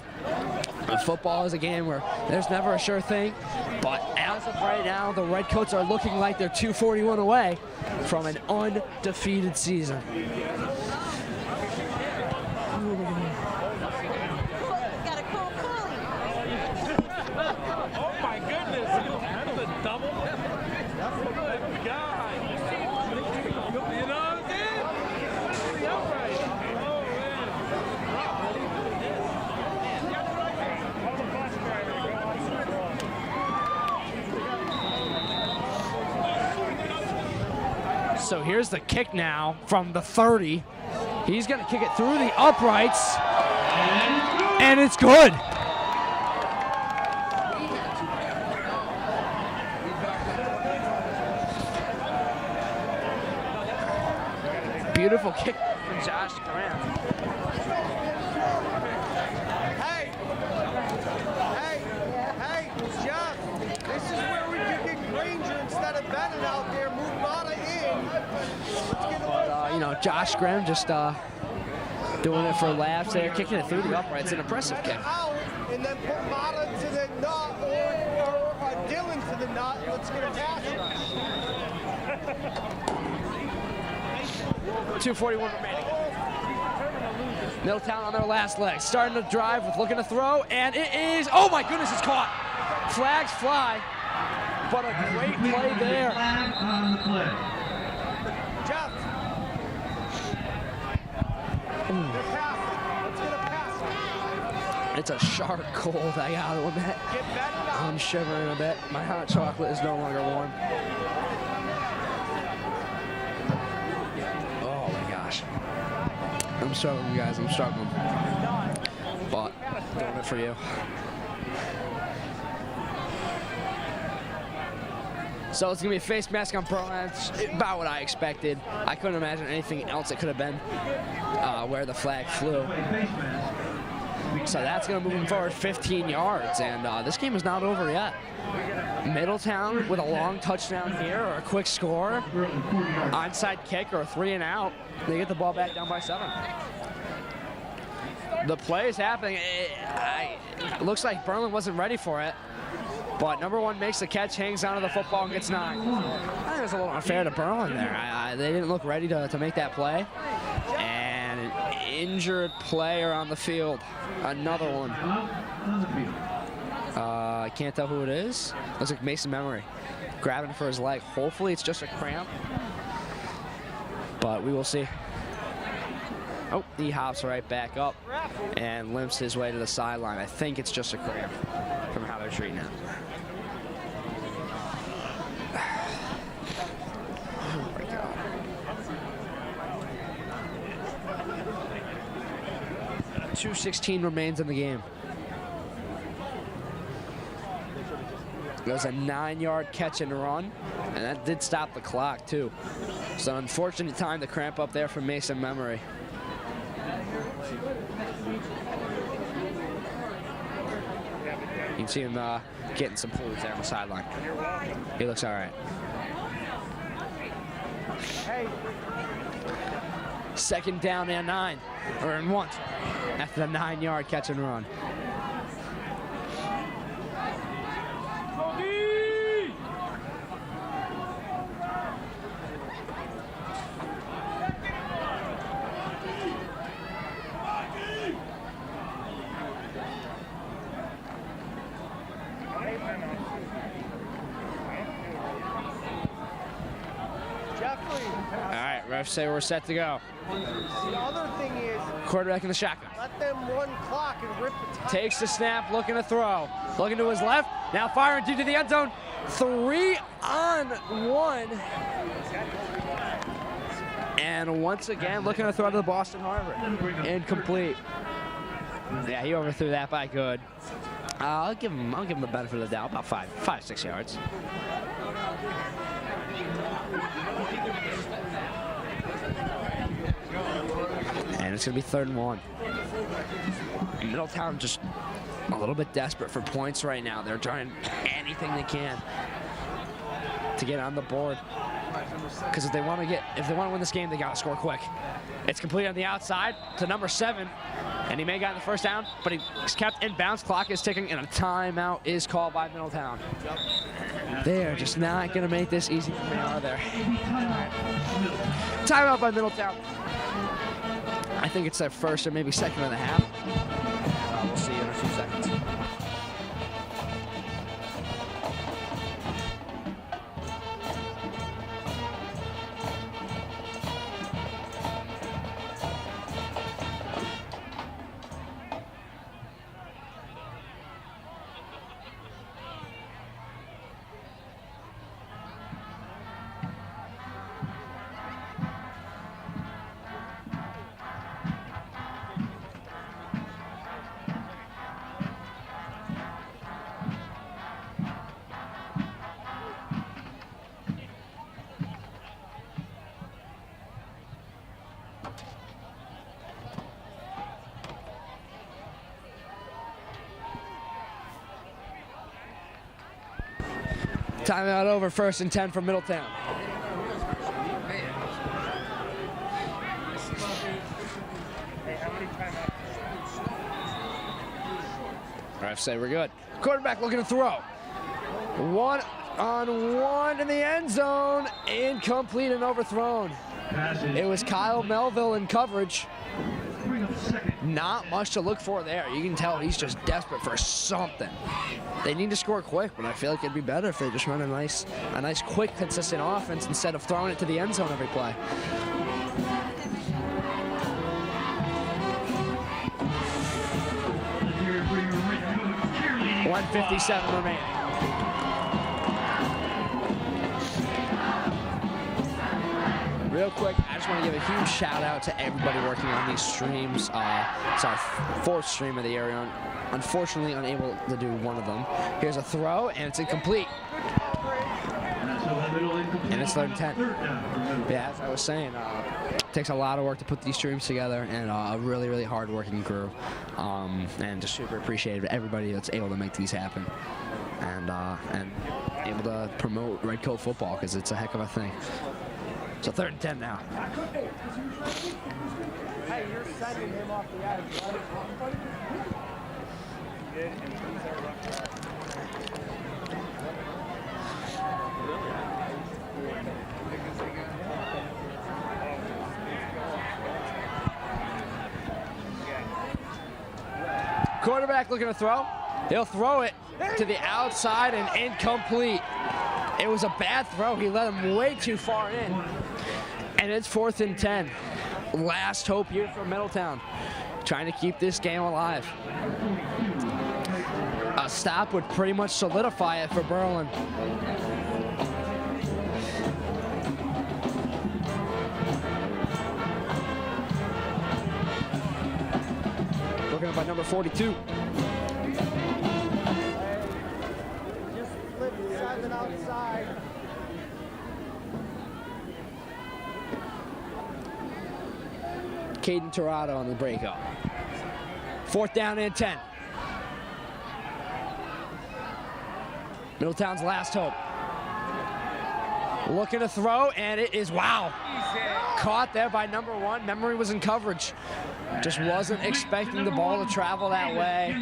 Football is a game where there's never a sure thing, but as of right now, the Redcoats are looking like they're 2:41 away from an undefeated season. So here's the kick now from the 30. He's going to kick it through the uprights, and it's good. Beautiful kick from Josh Graham. Hey, Jeff, this is where we can get Granger instead of Bennett out there. Move Mata in. Josh Graham just doing it for laughs there, kicking it through the uprights. An impressive kick. Out, and then put Mata to the nut or Dylan to the nut. Let's get a pass rush. 2:41 remaining. Middletown on their last leg, starting to drive with looking to throw, and it is, oh my goodness, it's caught. Flags fly, but a great play there. Flag on the play. Jeff. They're passing. Let's get a pass. It's a sharp cold, I gotta admit. Get Bennett out. I'm shivering a bit. My hot chocolate is no longer warm. Oh my gosh. I'm struggling, you guys. I'm struggling. But doing it for you. So it's gonna be a face mask on Berlin. It's about what I expected. I couldn't imagine anything else it could have been where the flag flew. So that's gonna move him forward 15 yards, and this game is not over yet. Middletown with a long touchdown here, or a quick score, onside kick, or a 3 and out. They get the ball back down by 7. The play is happening. It looks like Berlin wasn't ready for it. But number 1 makes the catch, hangs onto the football, and gets 9. I think it was a little unfair to Berlin there. They didn't look ready to make that play. And an injured player on the field. Another one. I can't tell who it is. Looks like Mason Memory. Grabbing for his leg. Hopefully it's just a cramp. But we will see. Oh, he hops right back up and limps his way to the sideline. I think it's just a cramp from how they're treating him. Oh my God. .216 remains in the game. It was a 9-yard catch and run, and that did stop the clock too. So unfortunate time to cramp up there for Mason Memory. You can see him getting some fluids there on the sideline. He looks all right. Hey. 2nd down and 9, or in 1, after the 9-yard catch and run. Say we're set to go. The other thing is, quarterback in the shotgun. Let them run clock and rip the time. Takes the snap, looking to throw. Looking to his left, now firing deep to the end zone. 3 on 1. And once again, looking to throw to the Boston Harbor. Incomplete. Yeah, he overthrew that by good. I'll give him the benefit of the doubt, about 5-6 yards. And it's going to be 3rd and 1. Middletown just a little bit desperate for points right now. They're trying anything they can to get on the board. Because if they want to win this game, they got to score quick. It's complete on the outside to number 7, and he may have gotten the 1st down, but he's kept in bounds. Clock is ticking, and a timeout is called by Middletown. They are just not going to make this easy for me, are they? Timeout by Middletown. I think it's their 1st or maybe 2nd and a half. We'll see you in a few seconds. Timeout over, 1st and 10 for Middletown. Refs say we're good. Quarterback looking to throw. 1-on-1 in the end zone. Incomplete and overthrown. It was Kyle Melville in coverage. Not much to look for there. You can tell he's just desperate for something. They need to score quick, but I feel like it'd be better if they just run a nice, quick, consistent offense instead of throwing it to the end zone every play. .157 remaining. Real quick, I just want to give a huge shout out to everybody working on these streams. It's our 4th stream of the year. Unfortunately, unable to do one of them. Here's a throw, and it's incomplete. it's 3rd and 10. Yeah, as I was saying, it takes a lot of work to put these streams together, and a really, really hard-working crew. And just super appreciative of everybody that's able to make these happen, and able to promote Red Coat football, because it's a heck of a thing. So 3rd and 10 now. Hey, you're sending him off the edge, right? Quarterback looking to throw. He'll throw it to the outside and incomplete. It was a bad throw. He let him way too far in. And it's 4th and 10. Last hope here for Middletown. Trying to keep this game alive. A stop would pretty much solidify it for Berlin. Looking up by number 42. Just flip 7 outside. Caden Tirado on the breakup. 4th down and 10. Middletown's last hope. Looking to throw, and it is, wow. Caught there by number 1. Memory was in coverage. Just wasn't expecting the ball to travel that way.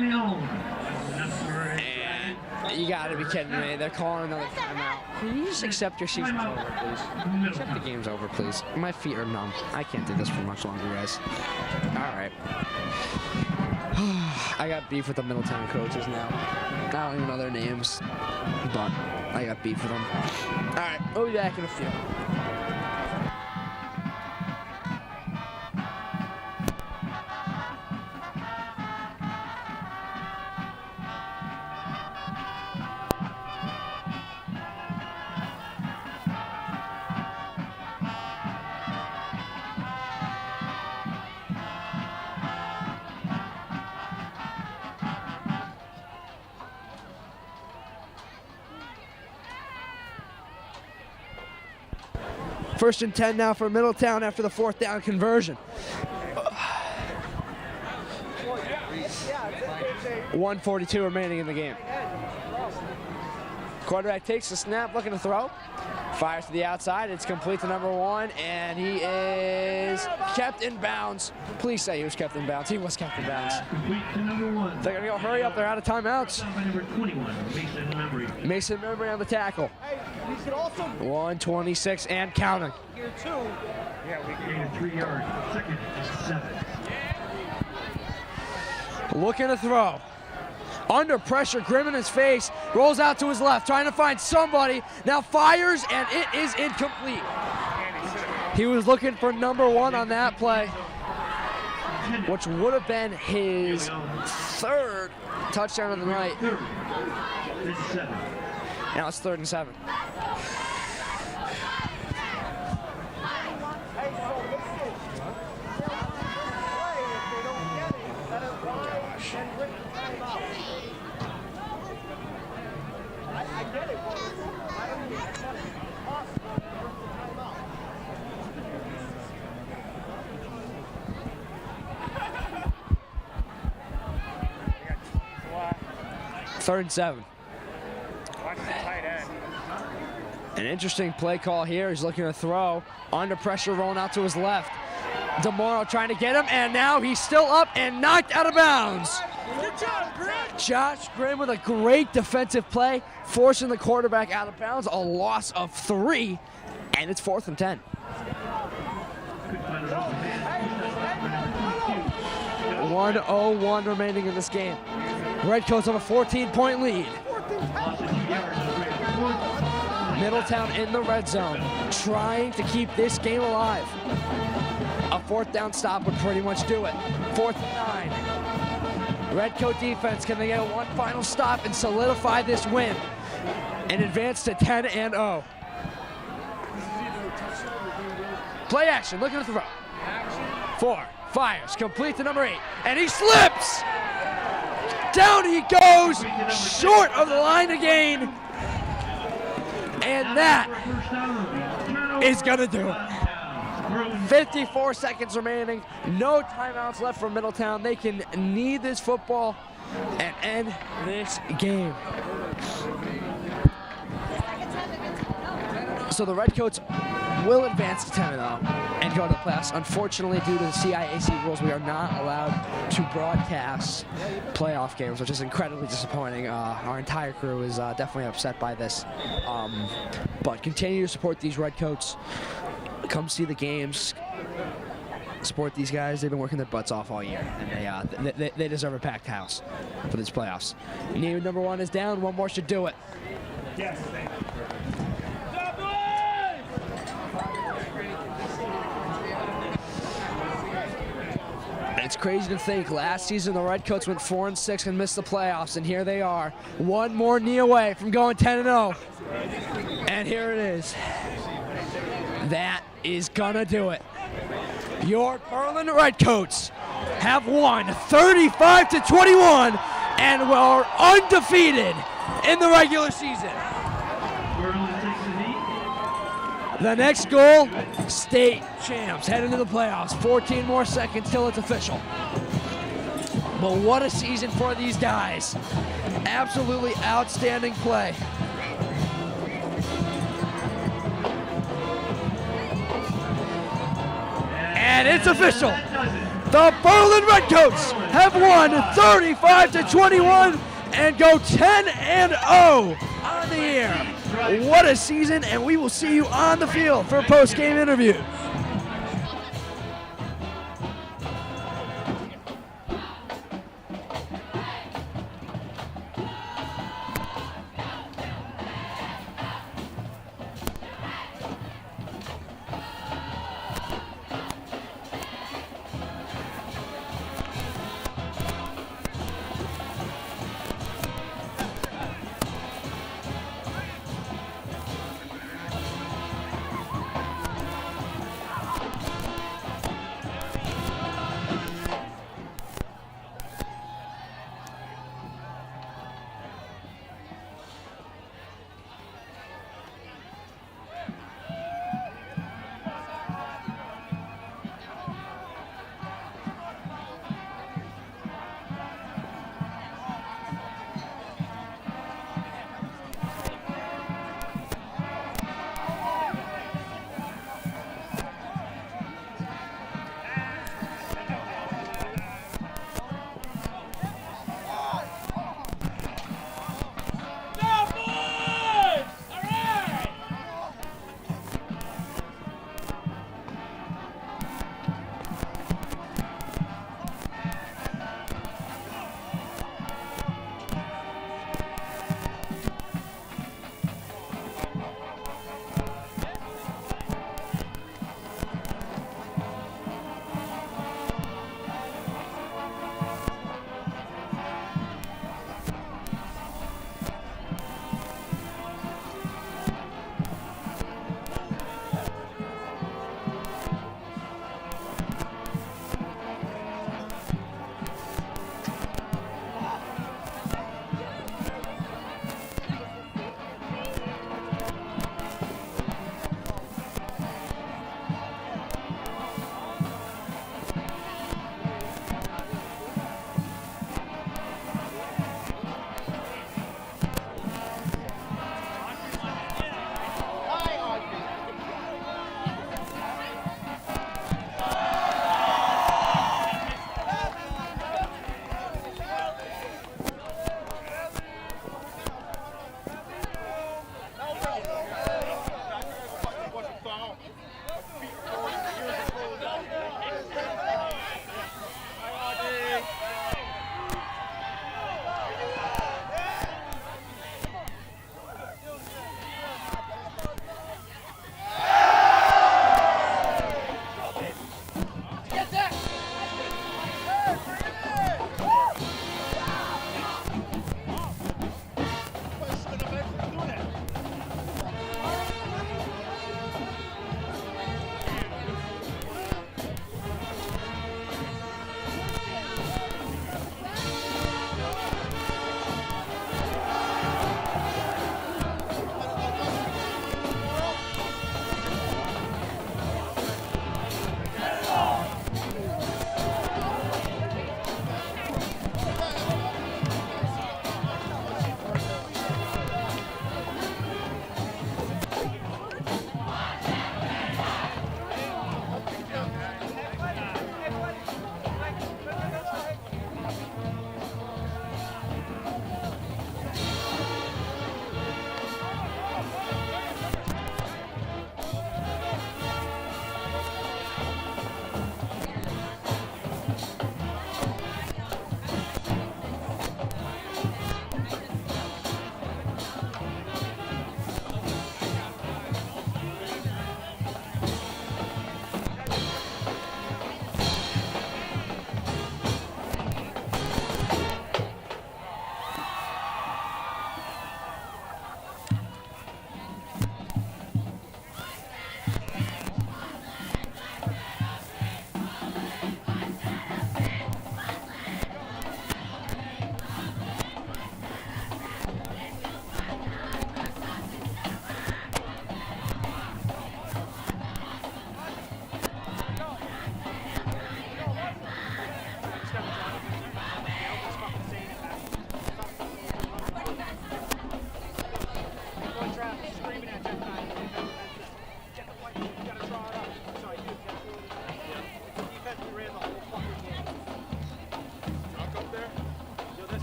And you gotta be kidding me. They're calling another timeout. Can you just accept your season's over, please? Accept the game's over, please. My feet are numb. I can't do this for much longer, guys. All right. I got beef with the Middletown coaches now. I don't even know their names, but I got beef with them. All right, we'll be back in a few. First and 10 now for Middletown after the 4th down conversion. 1:42 remaining in the game. Quarterback takes the snap, looking to throw. Fires to the outside. It's complete to number 1, and he is kept in bounds. Please say he was kept in bounds. He was kept in bounds. Complete to number 1. They're going to go hurry up. They're out of timeouts. By number 21, Mason Memory. Mason Memory on the tackle. Hey, we could also 1:26 and counting. here too. Gain of 3 yards. 2nd and 7. Looking to throw. Under pressure, grim in his face, rolls out to his left, trying to find somebody, now fires, and it is incomplete. He was looking for number 1 on that play, which would have been his 3rd touchdown of the night. Now it's 3rd and 7. Third and 7. Watch the tight end. An interesting play call here. He's looking to throw. Under pressure, rolling out to his left. DeMoro trying to get him, and now he's still up and knocked out of bounds. Good job, Greg. Josh Grimm with a great defensive play, forcing the quarterback out of bounds. A loss of 3, and it's 4th and 10. 1:01 remaining in this game. Redcoats have a 14-point lead. Middletown in the red zone, trying to keep this game alive. A 4th down stop would pretty much do it. 4th and 9. Redcoat defense, can they get one final stop and solidify this win and advance to 10-0? Play action, looking to throw. 4, fires, complete to number 8, and he slips! Down he goes, short of the line again. And that is going to do it. 54 seconds remaining. No timeouts left for Middletown. They can need this football and end this game. So the Redcoats will advance to 10-0 and go to the playoffs. Unfortunately, due to the CIAC rules, we are not allowed to broadcast playoff games, which is incredibly disappointing. Our entire crew is definitely upset by this. But continue to support these Redcoats. Come see the games. Support these guys. They've been working their butts off all year, and they deserve a packed house for these playoffs. Name number 1 is down. One more should do it. Yes, thank you. It's crazy to think last season the Redcoats went 4-6 and missed the playoffs, and here they are, one more knee away from going 10-0. And here it is. That is gonna do it. Your Berlin Redcoats have won 35-21 and were undefeated in the regular season. The next goal, state champs, head into the playoffs. 14 more seconds till it's official. But what a season for these guys. Absolutely outstanding play. And it's official. The Berlin Redcoats have won 35-21 and go 10-0 on the year. What a season, and we will see you on the field for post-game interviews.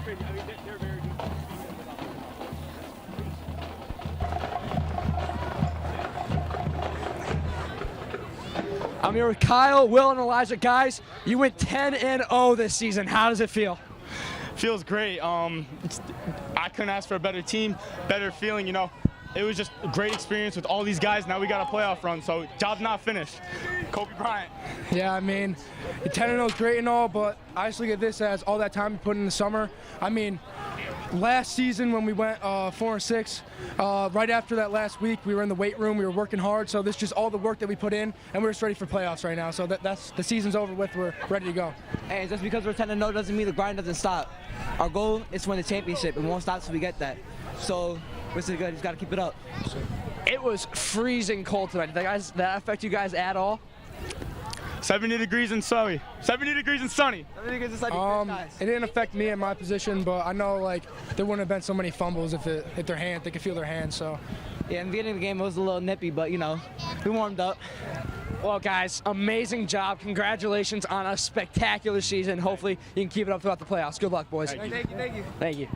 crazy. I mean, they're very good. I'm here with Kyle, Will, and Elijah. Guys, you went 10-0 this season. How does it feel? Feels great. I couldn't ask for a better team, better feeling, you know. It was just a great experience with all these guys. Now we got a playoff run, so job's not finished. Kobe Bryant. Yeah, I mean, 10-0 is great and all, but I just look at this as all that time we put in the summer. I mean, last season when we went 4-6, right after that last week, we were in the weight room, we were working hard, so this is just all the work that we put in, and we're just ready for playoffs right now. So that's the season's over with, we're ready to go. Hey, just because we're 10-0 doesn't mean the grind doesn't stop. Our goal is to win the championship. It won't stop until we get that. So, this is good, just got to keep it up. It was freezing cold tonight. Did that affect you guys at all? 70 degrees and sunny. 70 degrees and sunny. 70 degrees and sunny. It didn't affect me in my position, but I know like there wouldn't have been so many fumbles if they could feel their hands. So yeah, in the beginning of the game it was a little nippy, but you know, we warmed up. Well, guys, amazing job. Congratulations on a spectacular season. Hopefully you can keep it up throughout the playoffs. Good luck, boys. Thank you. Thank you.